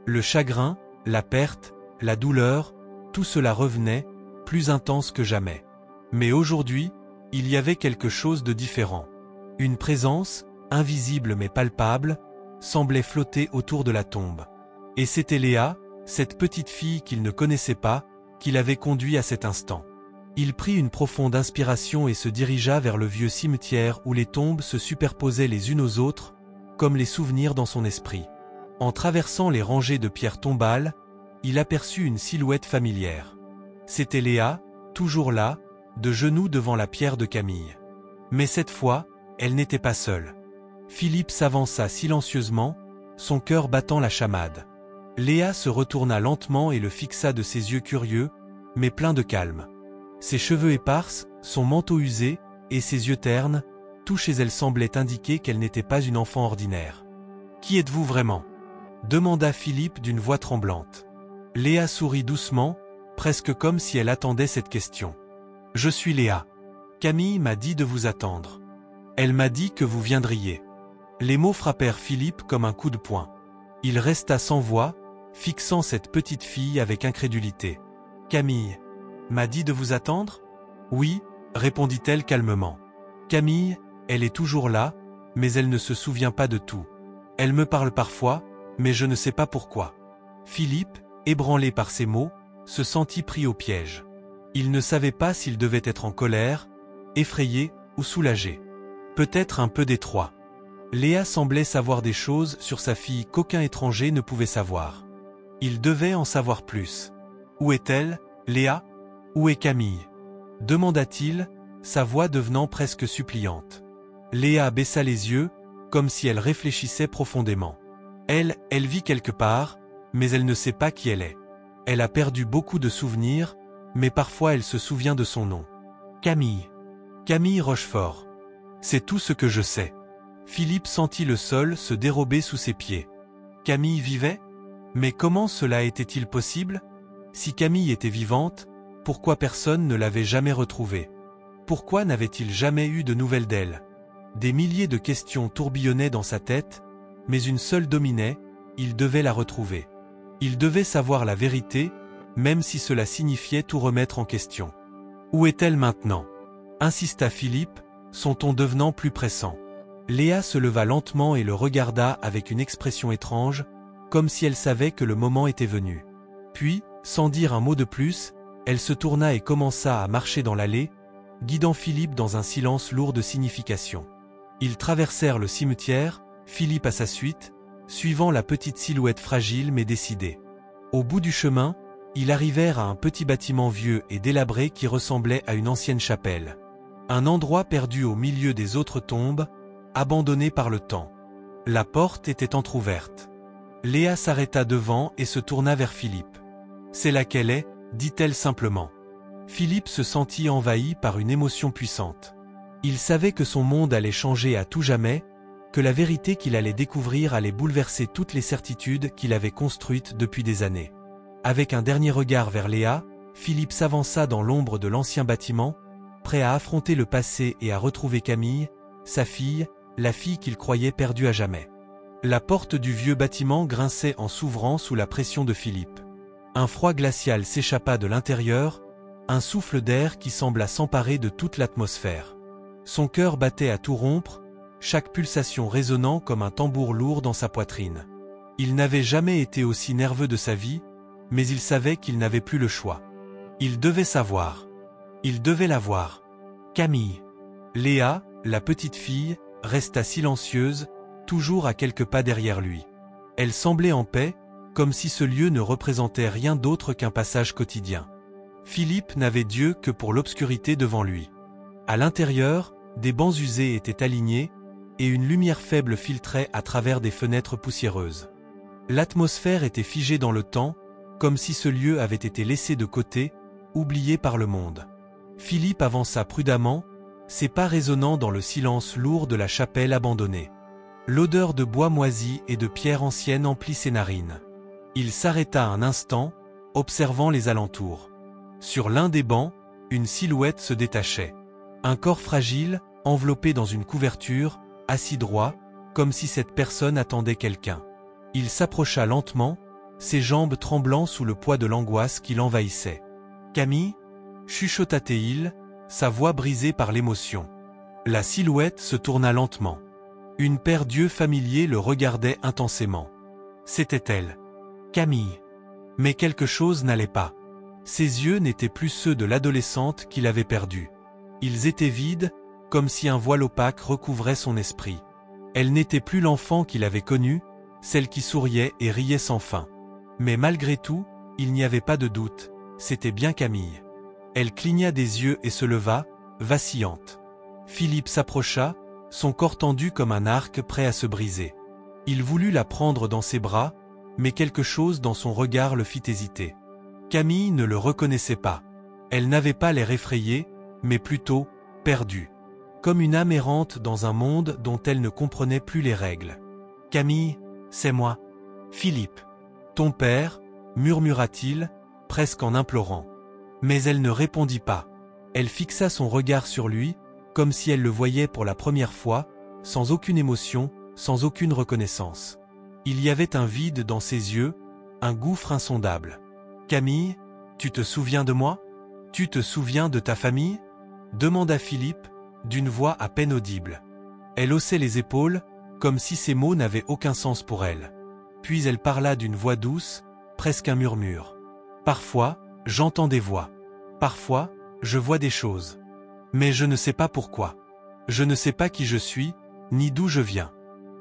Le chagrin, la perte, la douleur, tout cela revenait, plus intense que jamais. Mais aujourd'hui, il y avait quelque chose de différent. Une présence, invisible mais palpable, semblait flotter autour de la tombe. Et c'était Léa, cette petite fille qu'il ne connaissait pas, qui l'avait conduit à cet instant. Il prit une profonde inspiration et se dirigea vers le vieux cimetière où les tombes se superposaient les unes aux autres, comme les souvenirs dans son esprit. En traversant les rangées de pierres tombales, il aperçut une silhouette familière. C'était Léa, toujours là, de genoux devant la pierre de Camille. Mais cette fois, elle n'était pas seule. Philippe s'avança silencieusement, son cœur battant la chamade. Léa se retourna lentement et le fixa de ses yeux curieux, mais pleins de calme. Ses cheveux épars, son manteau usé, et ses yeux ternes, tout chez elle semblait indiquer qu'elle n'était pas une enfant ordinaire. « Qui êtes-vous vraiment » demanda Philippe d'une voix tremblante. Léa sourit doucement, presque comme si elle attendait cette question. « Je suis Léa. Camille m'a dit de vous attendre. Elle m'a dit que vous viendriez. » Les mots frappèrent Philippe comme un coup de poing. Il resta sans voix, fixant cette petite fille avec incrédulité. « Camille m'a dit de vous attendre ?» « Oui, » répondit-elle calmement. « Camille, elle est toujours là, mais elle ne se souvient pas de tout. Elle me parle parfois, mais je ne sais pas pourquoi. » Philippe, ébranlé par ces mots, se sentit pris au piège. Il ne savait pas s'il devait être en colère, effrayé ou soulagé. Peut-être un peu des trois. Léa semblait savoir des choses sur sa fille qu'aucun étranger ne pouvait savoir. Il devait en savoir plus. « Où est-elle, Léa ? Où est Camille ?» demanda-t-il, sa voix devenant presque suppliante. Léa baissa les yeux, comme si elle réfléchissait profondément. Elle vit quelque part, mais elle ne sait pas qui elle est. Elle a perdu beaucoup de souvenirs, mais parfois elle se souvient de son nom. Camille. Camille Rochefort. C'est tout ce que je sais. Philippe sentit le sol se dérober sous ses pieds. Camille vivait ? Mais comment cela était-il possible ? Si Camille était vivante, pourquoi personne ne l'avait jamais retrouvée ? Pourquoi n'avait-il jamais eu de nouvelles d'elle ? Des milliers de questions tourbillonnaient dans sa tête, mais une seule dominait, il devait la retrouver. Il devait savoir la vérité, même si cela signifiait tout remettre en question. « Où est-elle maintenant ?» insista Philippe, son ton devenant plus pressant. Léa se leva lentement et le regarda avec une expression étrange, comme si elle savait que le moment était venu. Puis, sans dire un mot de plus, elle se tourna et commença à marcher dans l'allée, guidant Philippe dans un silence lourd de signification. Ils traversèrent le cimetière, Philippe à sa suite, suivant la petite silhouette fragile mais décidée. Au bout du chemin, ils arrivèrent à un petit bâtiment vieux et délabré qui ressemblait à une ancienne chapelle. Un endroit perdu au milieu des autres tombes, abandonné par le temps. La porte était entr'ouverte. Léa s'arrêta devant et se tourna vers Philippe. « C'est là qu'elle est », dit-elle simplement. Philippe se sentit envahi par une émotion puissante. Il savait que son monde allait changer à tout jamais, que la vérité qu'il allait découvrir allait bouleverser toutes les certitudes qu'il avait construites depuis des années. Avec un dernier regard vers Léa, Philippe s'avança dans l'ombre de l'ancien bâtiment, prêt à affronter le passé et à retrouver Camille, sa fille, la fille qu'il croyait perdue à jamais. La porte du vieux bâtiment grinçait en s'ouvrant sous la pression de Philippe. Un froid glacial s'échappa de l'intérieur, un souffle d'air qui sembla s'emparer de toute l'atmosphère. Son cœur battait à tout rompre, chaque pulsation résonnant comme un tambour lourd dans sa poitrine. Il n'avait jamais été aussi nerveux de sa vie, mais il savait qu'il n'avait plus le choix. Il devait savoir. Il devait la voir. Camille. Léa, la petite fille, resta silencieuse, toujours à quelques pas derrière lui. Elle semblait en paix, comme si ce lieu ne représentait rien d'autre qu'un passage quotidien. Philippe n'avait Dieu que pour l'obscurité devant lui. À l'intérieur, des bancs usés étaient alignés, et une lumière faible filtrait à travers des fenêtres poussiéreuses. L'atmosphère était figée dans le temps, comme si ce lieu avait été laissé de côté, oublié par le monde. Philippe avança prudemment, ses pas résonnant dans le silence lourd de la chapelle abandonnée. L'odeur de bois moisi et de pierres anciennes emplit ses narines. Il s'arrêta un instant, observant les alentours. Sur l'un des bancs, une silhouette se détachait. Un corps fragile, enveloppé dans une couverture, assis droit, comme si cette personne attendait quelqu'un. Il s'approcha lentement, ses jambes tremblant sous le poids de l'angoisse qui l'envahissait. « Camille » chuchota-t-il, sa voix brisée par l'émotion. La silhouette se tourna lentement. Une paire d'yeux familiers le regardait intensément. C'était elle. Camille. Mais quelque chose n'allait pas. Ses yeux n'étaient plus ceux de l'adolescente qu'il avait perdue. Ils étaient vides, comme si un voile opaque recouvrait son esprit. Elle n'était plus l'enfant qu'il avait connu, celle qui souriait et riait sans fin. Mais malgré tout, il n'y avait pas de doute, c'était bien Camille. Elle cligna des yeux et se leva, vacillante. Philippe s'approcha, son corps tendu comme un arc prêt à se briser. Il voulut la prendre dans ses bras, mais quelque chose dans son regard le fit hésiter. Camille ne le reconnaissait pas. Elle n'avait pas l'air effrayée, mais plutôt perdue. Comme une âme errante dans un monde dont elle ne comprenait plus les règles. « Camille, c'est moi. Philippe. Ton père, » murmura-t-il, presque en implorant. Mais elle ne répondit pas. Elle fixa son regard sur lui, comme si elle le voyait pour la première fois, sans aucune émotion, sans aucune reconnaissance. Il y avait un vide dans ses yeux, un gouffre insondable. « Camille, tu te souviens de moi? Tu te souviens de ta famille ?» demanda Philippe, d'une voix à peine audible. Elle haussait les épaules, comme si ces mots n'avaient aucun sens pour elle. Puis elle parla d'une voix douce, presque un murmure. « Parfois, j'entends des voix. Parfois, je vois des choses. Mais je ne sais pas pourquoi. Je ne sais pas qui je suis, ni d'où je viens.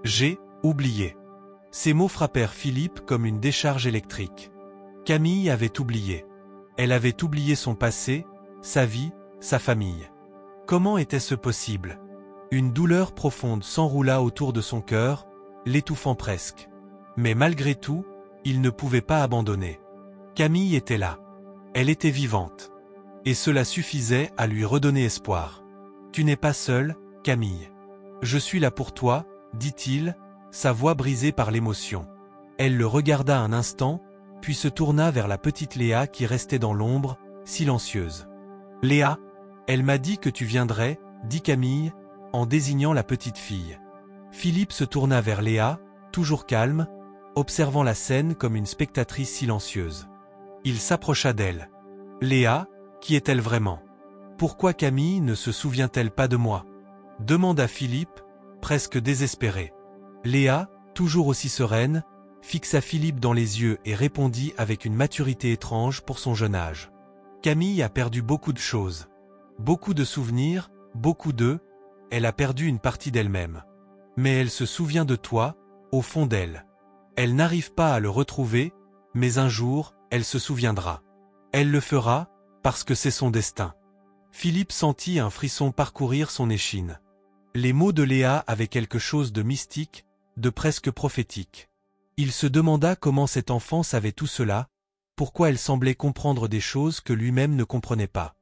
J'ai oublié. » Ces mots frappèrent Philippe comme une décharge électrique. Camille avait oublié. Elle avait oublié son passé, sa vie, sa famille. Comment était-ce possible? Une douleur profonde s'enroula autour de son cœur, l'étouffant presque. Mais malgré tout, il ne pouvait pas abandonner. Camille était là. Elle était vivante. Et cela suffisait à lui redonner espoir. « Tu n'es pas seule, Camille. Je suis là pour toi, » dit-il, sa voix brisée par l'émotion. Elle le regarda un instant, puis se tourna vers la petite Léa qui restait dans l'ombre, silencieuse. « Léa, elle m'a dit que tu viendrais, » dit Camille, en désignant la petite fille. Philippe se tourna vers Léa, toujours calme, observant la scène comme une spectatrice silencieuse. Il s'approcha d'elle. « Léa, qui est-elle vraiment? Pourquoi Camille ne se souvient-elle pas de moi ?» demanda Philippe, presque désespéré. Léa, toujours aussi sereine, fixa Philippe dans les yeux et répondit avec une maturité étrange pour son jeune âge. « Camille a perdu beaucoup de choses. Beaucoup de souvenirs, beaucoup d'eux, elle a perdu une partie d'elle-même. Mais elle se souvient de toi, au fond d'elle. Elle n'arrive pas à le retrouver, mais un jour, elle se souviendra. Elle le fera, parce que c'est son destin. » Philippe sentit un frisson parcourir son échine. Les mots de Léa avaient quelque chose de mystique, de presque prophétique. Il se demanda comment cet enfant savait tout cela, pourquoi elle semblait comprendre des choses que lui-même ne comprenait pas.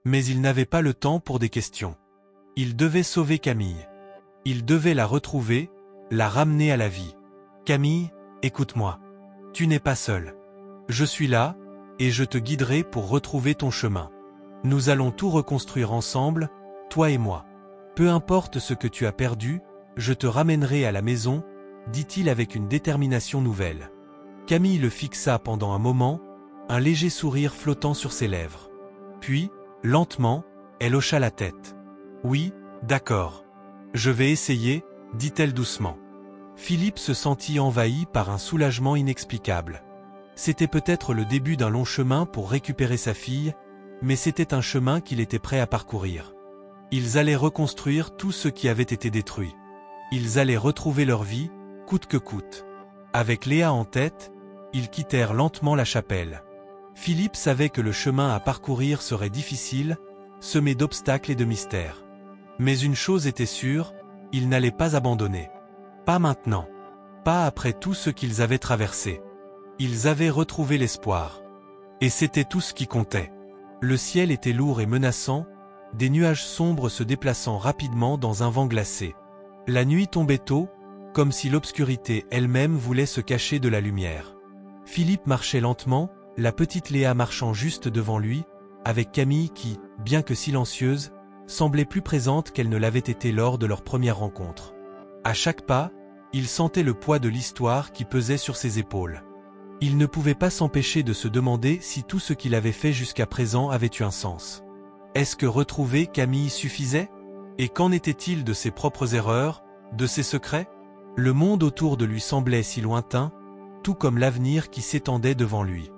Mais il n'avait pas le temps pour des questions. Il devait sauver Camille. Il devait la retrouver, la ramener à la vie. Camille, écoute-moi. Tu n'es pas seule. Je suis là, et je te guiderai pour retrouver ton chemin. Nous allons tout reconstruire ensemble, toi et moi. Peu importe ce que tu as perdu, je te ramènerai à la maison, dit-il avec une détermination nouvelle. Camille le fixa pendant un moment, un léger sourire flottant sur ses lèvres. Puis, lentement, elle hocha la tête. Oui, d'accord. Je vais essayer, dit-elle doucement. Philippe se sentit envahi par un soulagement inexplicable. C'était peut-être le début d'un long chemin pour récupérer sa fille, mais c'était un chemin qu'il était prêt à parcourir. Ils allaient reconstruire tout ce qui avait été détruit. Ils allaient retrouver leur vie, coûte que coûte. Avec Léa en tête, ils quittèrent lentement la chapelle. Philippe savait que le chemin à parcourir serait difficile, semé d'obstacles et de mystères. Mais une chose était sûre, ils n'allaient pas abandonner. Pas maintenant. Pas après tout ce qu'ils avaient traversé. Ils avaient retrouvé l'espoir. Et c'était tout ce qui comptait. Le ciel était lourd et menaçant, des nuages sombres se déplaçant rapidement dans un vent glacé. La nuit tombait tôt, comme si l'obscurité elle-même voulait se cacher de la lumière. Philippe marchait lentement, la petite Léa marchant juste devant lui, avec Camille qui, bien que silencieuse, semblait plus présente qu'elle ne l'avait été lors de leur première rencontre. À chaque pas, il sentait le poids de l'histoire qui pesait sur ses épaules. Il ne pouvait pas s'empêcher de se demander si tout ce qu'il avait fait jusqu'à présent avait eu un sens. Est-ce que retrouver Camille suffisait? Et qu'en était-il de ses propres erreurs, de ses secrets? Le monde autour de lui semblait si lointain, tout comme l'avenir qui s'étendait devant lui.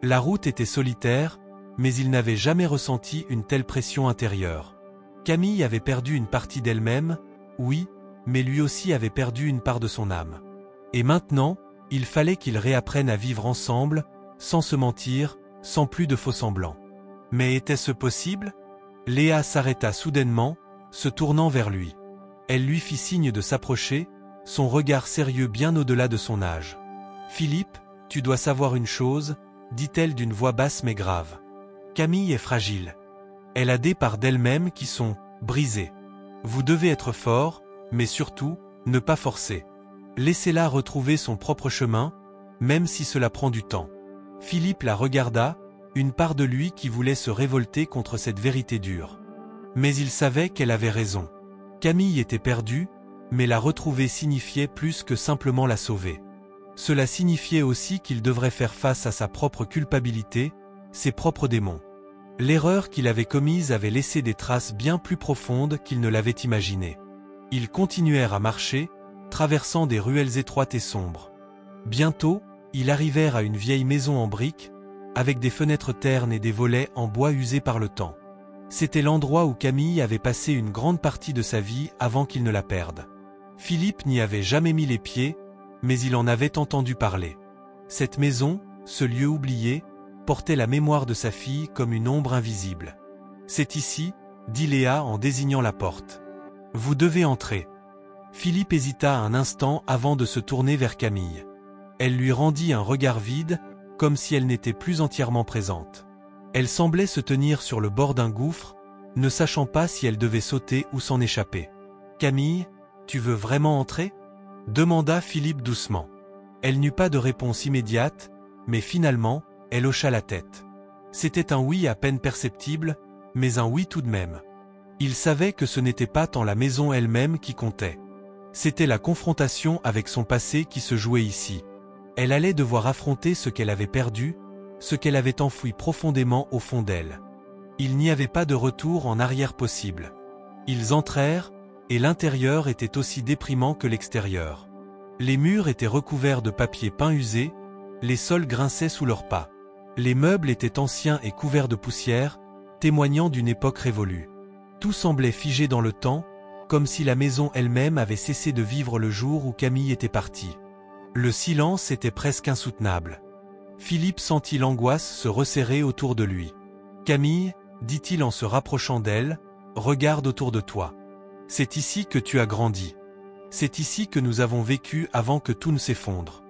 La route était solitaire, mais il n'avait jamais ressenti une telle pression intérieure. Camille avait perdu une partie d'elle-même, oui, mais lui aussi avait perdu une part de son âme. Et maintenant, il fallait qu'ils réapprennent à vivre ensemble, sans se mentir, sans plus de faux-semblants. Mais était-ce possible? Léa s'arrêta soudainement, se tournant vers lui. Elle lui fit signe de s'approcher, son regard sérieux bien au-delà de son âge. « Philippe, tu dois savoir une chose, » dit-elle d'une voix basse mais grave. « Camille est fragile. Elle a des parts d'elle-même qui sont brisées. Vous devez être fort, mais surtout, ne pas forcer. Laissez-la retrouver son propre chemin, même si cela prend du temps. » Philippe la regarda, une part de lui qui voulait se révolter contre cette vérité dure. Mais il savait qu'elle avait raison. Camille était perdue, mais la retrouver signifiait plus que simplement la sauver. Cela signifiait aussi qu'il devrait faire face à sa propre culpabilité, ses propres démons. L'erreur qu'il avait commise avait laissé des traces bien plus profondes qu'il ne l'avait imaginé. Ils continuèrent à marcher, traversant des ruelles étroites et sombres. Bientôt, ils arrivèrent à une vieille maison en briques, avec des fenêtres ternes et des volets en bois usés par le temps. C'était l'endroit où Camille avait passé une grande partie de sa vie avant qu'il ne la perde. Philippe n'y avait jamais mis les pieds, mais il en avait entendu parler. Cette maison, ce lieu oublié, portait la mémoire de sa fille comme une ombre invisible. « C'est ici, » dit Léa en désignant la porte. « Vous devez entrer. » Philippe hésita un instant avant de se tourner vers Camille. Elle lui rendit un regard vide, comme si elle n'était plus entièrement présente. Elle semblait se tenir sur le bord d'un gouffre, ne sachant pas si elle devait sauter ou s'en échapper. « Camille, tu veux vraiment entrer ?» demanda Philippe doucement. Elle n'eut pas de réponse immédiate, mais finalement, elle hocha la tête. C'était un oui à peine perceptible, mais un oui tout de même. Il savait que ce n'était pas tant la maison elle-même qui comptait. C'était la confrontation avec son passé qui se jouait ici. Elle allait devoir affronter ce qu'elle avait perdu, ce qu'elle avait enfoui profondément au fond d'elle. Il n'y avait pas de retour en arrière possible. Ils entrèrent, et l'intérieur était aussi déprimant que l'extérieur. Les murs étaient recouverts de papier peint usé, les sols grinçaient sous leurs pas. Les meubles étaient anciens et couverts de poussière, témoignant d'une époque révolue. Tout semblait figé dans le temps, comme si la maison elle-même avait cessé de vivre le jour où Camille était partie. Le silence était presque insoutenable. Philippe sentit l'angoisse se resserrer autour de lui. « Camille, » dit-il en se rapprochant d'elle, « regarde autour de toi. C'est ici que tu as grandi. C'est ici que nous avons vécu avant que tout ne s'effondre.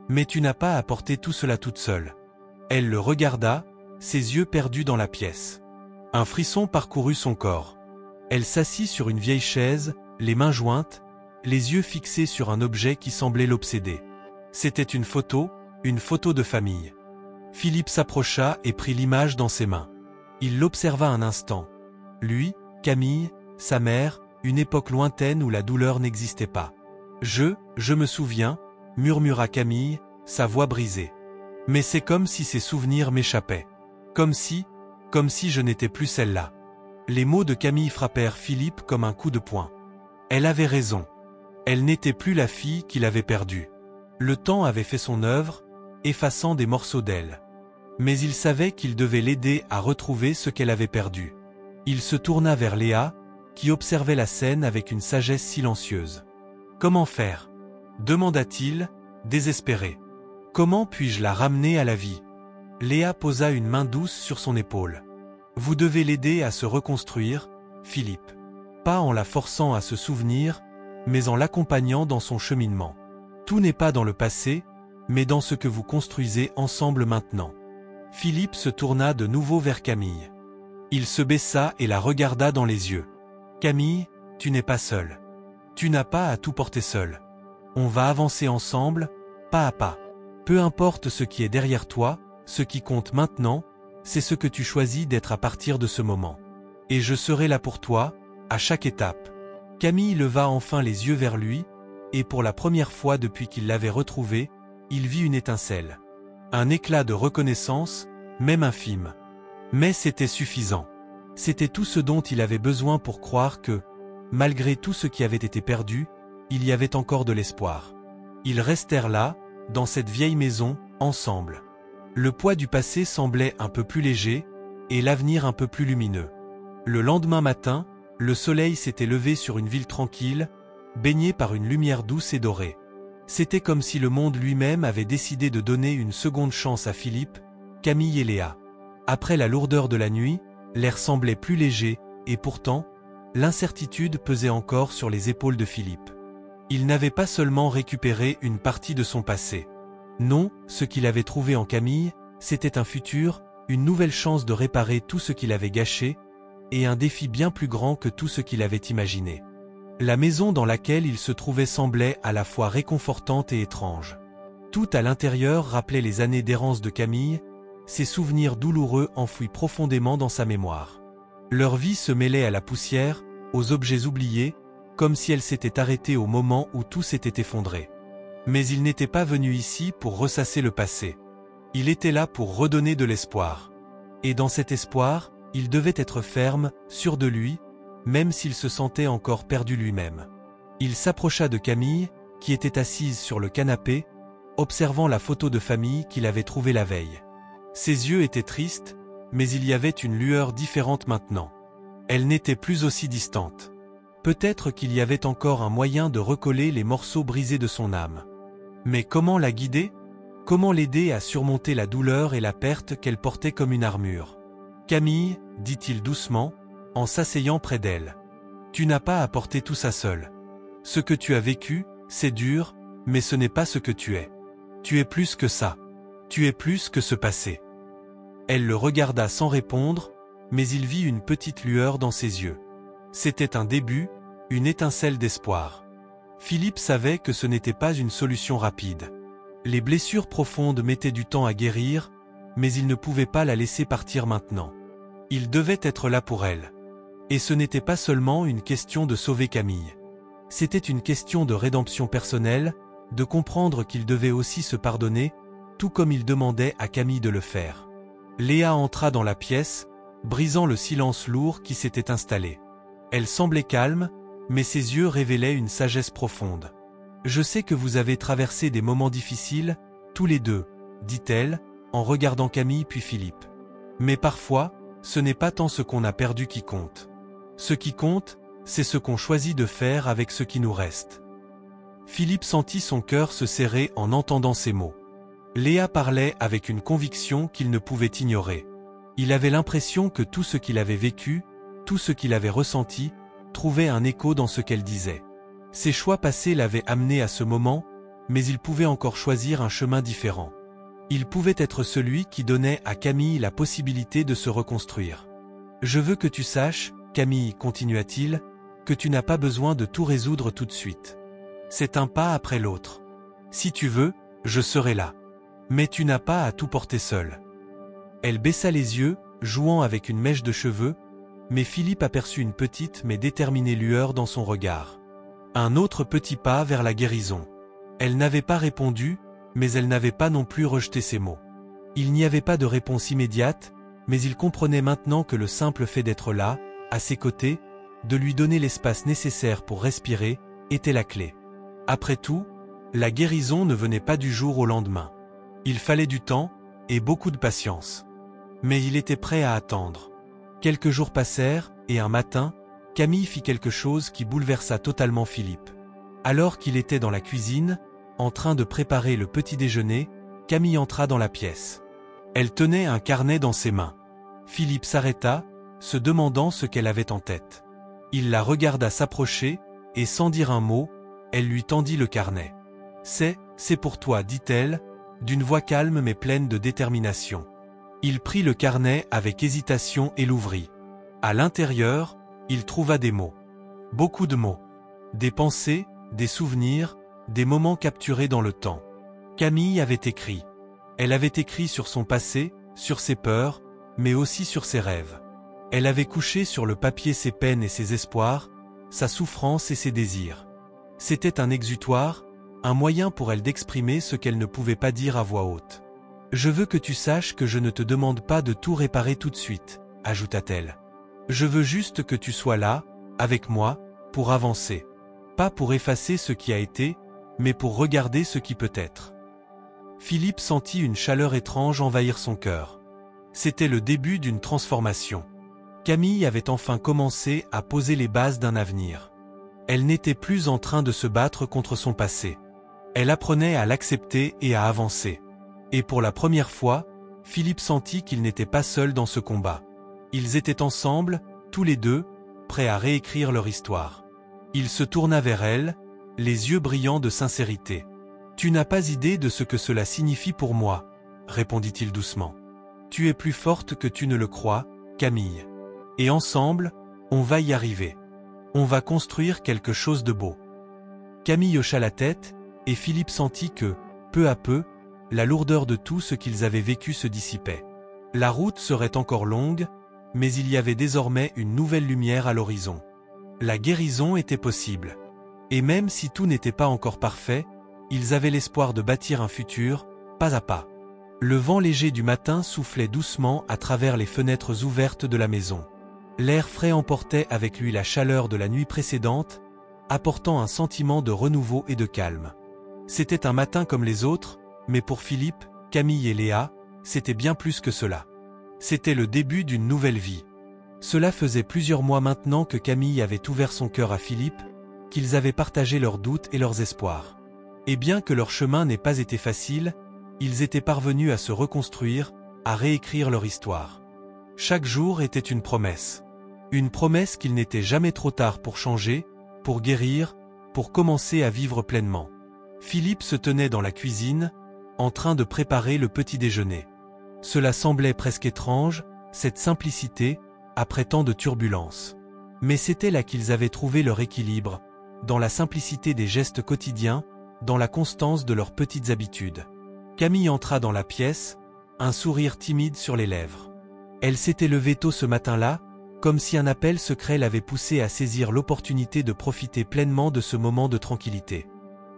Mais tu n'as pas à porter tout cela toute seule. Elle le regarda, ses yeux perdus dans la pièce. Un frisson parcourut son corps. Elle s'assit sur une vieille chaise, les mains jointes, les yeux fixés sur un objet qui semblait l'obséder. C'était une photo de famille. Philippe s'approcha et prit l'image dans ses mains. Il l'observa un instant. Lui, Camille, sa mère, une époque lointaine où la douleur n'existait pas. Je me souviens, murmura Camille, sa voix brisée. Mais c'est comme si ces souvenirs m'échappaient. Comme si je n'étais plus celle-là. Les mots de Camille frappèrent Philippe comme un coup de poing. Elle avait raison. Elle n'était plus la fille qu'il avait perdue. Le temps avait fait son œuvre, effaçant des morceaux d'elle. Mais il savait qu'il devait l'aider à retrouver ce qu'elle avait perdu. Il se tourna vers Léa, qui observait la scène avec une sagesse silencieuse. « Comment faire » demanda-t-il, désespéré. « Comment puis-je la ramener à la vie ?» Léa posa une main douce sur son épaule. « Vous devez l'aider à se reconstruire, Philippe. Pas en la forçant à se souvenir, mais en l'accompagnant dans son cheminement. Tout n'est pas dans le passé, mais dans ce que vous construisez ensemble maintenant. » Philippe se tourna de nouveau vers Camille. Il se baissa et la regarda dans les yeux. « Camille, tu n'es pas seule. Tu n'as pas à tout porter seule. On va avancer ensemble, pas à pas. Peu importe ce qui est derrière toi, ce qui compte maintenant, c'est ce que tu choisis d'être à partir de ce moment. Et je serai là pour toi, à chaque étape. » Camille leva enfin les yeux vers lui, et pour la première fois depuis qu'il l'avait retrouvée, il vit une étincelle. Un éclat de reconnaissance, même infime. Mais c'était suffisant. C'était tout ce dont il avait besoin pour croire que, malgré tout ce qui avait été perdu, il y avait encore de l'espoir. Ils restèrent là, dans cette vieille maison, ensemble. Le poids du passé semblait un peu plus léger, et l'avenir un peu plus lumineux. Le lendemain matin, le soleil s'était levé sur une ville tranquille, baignée par une lumière douce et dorée. C'était comme si le monde lui-même avait décidé de donner une seconde chance à Philippe, Camille et Léa. Après la lourdeur de la nuit, l'air semblait plus léger, et pourtant, l'incertitude pesait encore sur les épaules de Philippe. Il n'avait pas seulement récupéré une partie de son passé. Non, ce qu'il avait trouvé en Camille, c'était un futur, une nouvelle chance de réparer tout ce qu'il avait gâché, et un défi bien plus grand que tout ce qu'il avait imaginé. La maison dans laquelle il se trouvait semblait à la fois réconfortante et étrange. Tout à l'intérieur rappelait les années d'errance de Camille, ses souvenirs douloureux enfouis profondément dans sa mémoire. Leur vie se mêlait à la poussière, aux objets oubliés, comme si elle s'était arrêtée au moment où tout s'était effondré. Mais il n'était pas venu ici pour ressasser le passé. Il était là pour redonner de l'espoir. Et dans cet espoir, il devait être ferme, sûr de lui, même s'il se sentait encore perdu lui-même. Il s'approcha de Camille, qui était assise sur le canapé, observant la photo de famille qu'il avait trouvée la veille. Ses yeux étaient tristes, mais il y avait une lueur différente maintenant. Elle n'était plus aussi distante. Peut-être qu'il y avait encore un moyen de recoller les morceaux brisés de son âme. Mais comment la guider? Comment l'aider à surmonter la douleur et la perte qu'elle portait comme une armure? « Camille, dit-il doucement, en s'asseyant près d'elle. Tu n'as pas à porter tout ça seul. Ce que tu as vécu, c'est dur, mais ce n'est pas ce que tu es. Tu es plus que ça. Tu es plus que ce passé. » Elle le regarda sans répondre, mais il vit une petite lueur dans ses yeux. C'était un début, une étincelle d'espoir. Philippe savait que ce n'était pas une solution rapide. Les blessures profondes mettaient du temps à guérir, mais il ne pouvait pas la laisser partir maintenant. Il devait être là pour elle. Et ce n'était pas seulement une question de sauver Camille. C'était une question de rédemption personnelle, de comprendre qu'il devait aussi se pardonner, tout comme il demandait à Camille de le faire. Léa entra dans la pièce, brisant le silence lourd qui s'était installé. Elle semblait calme, mais ses yeux révélaient une sagesse profonde. « Je sais que vous avez traversé des moments difficiles, tous les deux, » dit-elle, en regardant Camille puis Philippe. « Mais parfois, ce n'est pas tant ce qu'on a perdu qui compte. Ce qui compte, c'est ce qu'on choisit de faire avec ce qui nous reste. » Philippe sentit son cœur se serrer en entendant ces mots. Léa parlait avec une conviction qu'il ne pouvait ignorer. Il avait l'impression que tout ce qu'il avait vécu, tout ce qu'il avait ressenti, trouvait un écho dans ce qu'elle disait. Ses choix passés l'avaient amené à ce moment, mais il pouvait encore choisir un chemin différent. Il pouvait être celui qui donnait à Camille la possibilité de se reconstruire. « Je veux que tu saches, Camille, continua-t-il, que tu n'as pas besoin de tout résoudre tout de suite. C'est un pas après l'autre. Si tu veux, je serai là. Mais tu n'as pas à tout porter seul. » Elle baissa les yeux, jouant avec une mèche de cheveux, mais Philippe aperçut une petite mais déterminée lueur dans son regard. Un autre petit pas vers la guérison. Elle n'avait pas répondu, mais elle n'avait pas non plus rejeté ses mots. Il n'y avait pas de réponse immédiate, mais il comprenait maintenant que le simple fait d'être là, à ses côtés, de lui donner l'espace nécessaire pour respirer, était la clé. Après tout, la guérison ne venait pas du jour au lendemain. Il fallait du temps, et beaucoup de patience. Mais il était prêt à attendre. Quelques jours passèrent, et un matin, Camille fit quelque chose qui bouleversa totalement Philippe. Alors qu'il était dans la cuisine, en train de préparer le petit déjeuner, Camille entra dans la pièce. Elle tenait un carnet dans ses mains. Philippe s'arrêta, se demandant ce qu'elle avait en tête. Il la regarda s'approcher, et sans dire un mot, elle lui tendit le carnet. « C'est pour toi, dit-elle, d'une voix calme mais pleine de détermination. » Il prit le carnet avec hésitation et l'ouvrit. À l'intérieur, il trouva des mots. Beaucoup de mots. Des pensées, des souvenirs, des moments capturés dans le temps. Camille avait écrit. Elle avait écrit sur son passé, sur ses peurs, mais aussi sur ses rêves. Elle avait couché sur le papier ses peines et ses espoirs, sa souffrance et ses désirs. C'était un exutoire, un moyen pour elle d'exprimer ce qu'elle ne pouvait pas dire à voix haute. « Je veux que tu saches que je ne te demande pas de tout réparer tout de suite, » ajouta-t-elle. « Je veux juste que tu sois là, avec moi, pour avancer. Pas pour effacer ce qui a été, mais pour regarder ce qui peut être. » Philippe sentit une chaleur étrange envahir son cœur. C'était le début d'une transformation. Camille avait enfin commencé à poser les bases d'un avenir. Elle n'était plus en train de se battre contre son passé. Elle apprenait à l'accepter et à avancer. Et pour la première fois, Philippe sentit qu'il n'était pas seul dans ce combat. Ils étaient ensemble, tous les deux, prêts à réécrire leur histoire. Il se tourna vers elle, les yeux brillants de sincérité. « Tu n'as pas idée de ce que cela signifie pour moi, » répondit-il doucement. « Tu es plus forte que tu ne le crois, Camille. Et ensemble, on va y arriver. On va construire quelque chose de beau. » Camille hocha la tête, et Philippe sentit que, peu à peu, la lourdeur de tout ce qu'ils avaient vécu se dissipait. La route serait encore longue, mais il y avait désormais une nouvelle lumière à l'horizon. La guérison était possible. Et même si tout n'était pas encore parfait, ils avaient l'espoir de bâtir un futur, pas à pas. Le vent léger du matin soufflait doucement à travers les fenêtres ouvertes de la maison. L'air frais emportait avec lui la chaleur de la nuit précédente, apportant un sentiment de renouveau et de calme. C'était un matin comme les autres, mais pour Philippe, Camille et Léa, c'était bien plus que cela. C'était le début d'une nouvelle vie. Cela faisait plusieurs mois maintenant que Camille avait ouvert son cœur à Philippe, qu'ils avaient partagé leurs doutes et leurs espoirs. Et bien que leur chemin n'ait pas été facile, ils étaient parvenus à se reconstruire, à réécrire leur histoire. Chaque jour était une promesse. Une promesse qu'il n'était jamais trop tard pour changer, pour guérir, pour commencer à vivre pleinement. Philippe se tenait dans la cuisine, en train de préparer le petit déjeuner. Cela semblait presque étrange, cette simplicité, après tant de turbulences. Mais c'était là qu'ils avaient trouvé leur équilibre, dans la simplicité des gestes quotidiens, dans la constance de leurs petites habitudes. Camille entra dans la pièce, un sourire timide sur les lèvres. Elle s'était levée tôt ce matin-là, comme si un appel secret l'avait poussée à saisir l'opportunité de profiter pleinement de ce moment de tranquillité.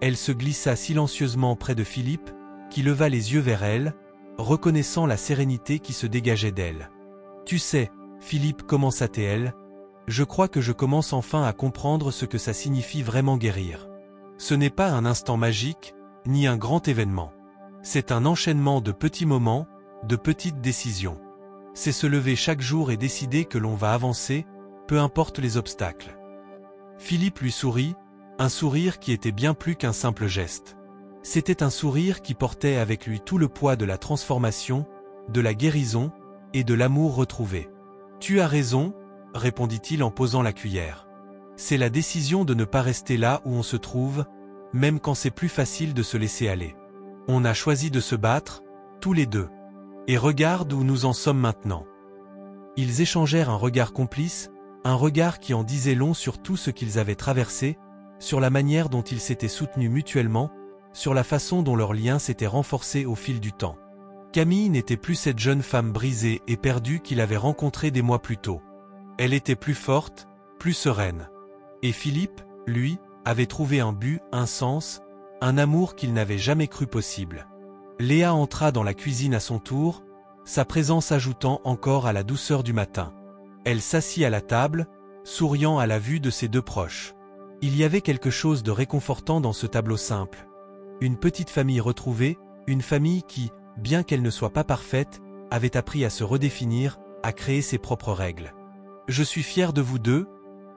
Elle se glissa silencieusement près de Philippe, qui leva les yeux vers elle, reconnaissant la sérénité qui se dégageait d'elle. « Tu sais, Philippe, commença-t-elle, je crois que je commence enfin à comprendre ce que ça signifie vraiment guérir. Ce n'est pas un instant magique, ni un grand événement. C'est un enchaînement de petits moments, de petites décisions. C'est se lever chaque jour et décider que l'on va avancer, peu importe les obstacles. » Philippe lui sourit, un sourire qui était bien plus qu'un simple geste. C'était un sourire qui portait avec lui tout le poids de la transformation, de la guérison et de l'amour retrouvé. « Tu as raison, » répondit-il en posant la cuillère. « C'est la décision de ne pas rester là où on se trouve, même quand c'est plus facile de se laisser aller. On a choisi de se battre, tous les deux. Et regarde où nous en sommes maintenant. Ils échangèrent un regard complice, un regard qui en disait long sur tout ce qu'ils avaient traversé, sur la manière dont ils s'étaient soutenus mutuellement, sur la façon dont leur lien s'était renforcé au fil du temps. Camille n'était plus cette jeune femme brisée et perdue qu'il avait rencontrée des mois plus tôt. Elle était plus forte, plus sereine. Et Philippe, lui, avait trouvé un but, un sens, un amour qu'il n'avait jamais cru possible. Léa entra dans la cuisine à son tour, sa présence ajoutant encore à la douceur du matin. Elle s'assit à la table, souriant à la vue de ses deux proches. Il y avait quelque chose de réconfortant dans ce tableau simple. Une petite famille retrouvée, une famille qui, bien qu'elle ne soit pas parfaite, avait appris à se redéfinir, à créer ses propres règles. « Je suis fier de vous deux »,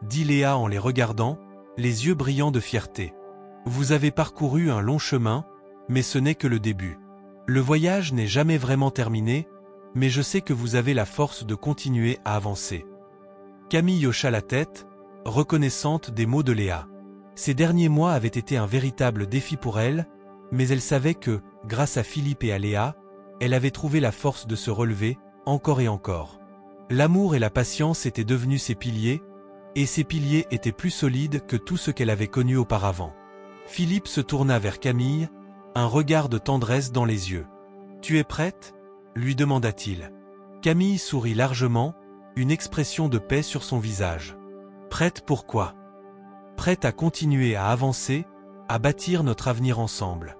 dit Léa en les regardant, les yeux brillants de fierté. « Vous avez parcouru un long chemin, mais ce n'est que le début. Le voyage n'est jamais vraiment terminé, mais je sais que vous avez la force de continuer à avancer. » Camille hocha la tête, reconnaissante des mots de Léa. Ces derniers mois avaient été un véritable défi pour elle, mais elle savait que, grâce à Philippe et à Léa, elle avait trouvé la force de se relever, encore et encore. L'amour et la patience étaient devenus ses piliers, et ces piliers étaient plus solides que tout ce qu'elle avait connu auparavant. Philippe se tourna vers Camille, un regard de tendresse dans les yeux. « Tu es prête ?» lui demanda-t-il. Camille sourit largement, une expression de paix sur son visage. « Prête pourquoi ? Prête à continuer à avancer, à bâtir notre avenir ensemble.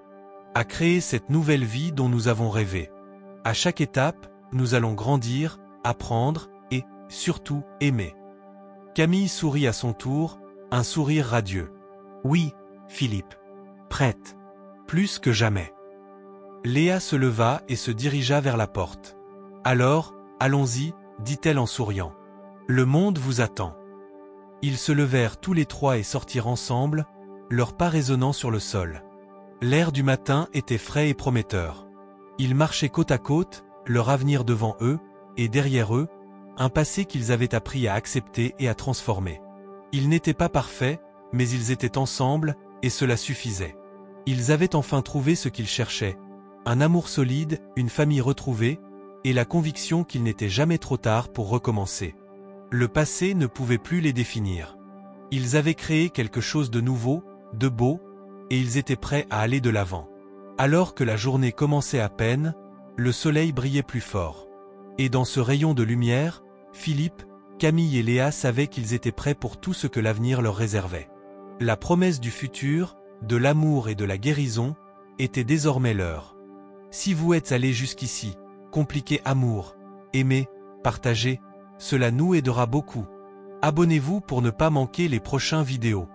À créer cette nouvelle vie dont nous avons rêvé. À chaque étape, nous allons grandir, apprendre et, surtout, aimer. » Camille sourit à son tour, un sourire radieux. « Oui, Philippe. Prête. Plus que jamais. » Léa se leva et se dirigea vers la porte. « Alors, allons-y, » dit-elle en souriant. « Le monde vous attend. » Ils se levèrent tous les trois et sortirent ensemble, leurs pas résonnant sur le sol. L'air du matin était frais et prometteur. Ils marchaient côte à côte, leur avenir devant eux, et derrière eux, un passé qu'ils avaient appris à accepter et à transformer. Ils n'étaient pas parfaits, mais ils étaient ensemble, et cela suffisait. Ils avaient enfin trouvé ce qu'ils cherchaient, un amour solide, une famille retrouvée, et la conviction qu'il n'était jamais trop tard pour recommencer. Le passé ne pouvait plus les définir. Ils avaient créé quelque chose de nouveau, de beau, et ils étaient prêts à aller de l'avant. Alors que la journée commençait à peine, le soleil brillait plus fort. Et dans ce rayon de lumière, Philippe, Camille et Léa savaient qu'ils étaient prêts pour tout ce que l'avenir leur réservait. La promesse du futur, de l'amour et de la guérison, était désormais leur. Si vous êtes allés jusqu'ici, compliquez amour, aimez, partagez, cela nous aidera beaucoup. Abonnez-vous pour ne pas manquer les prochaines vidéos.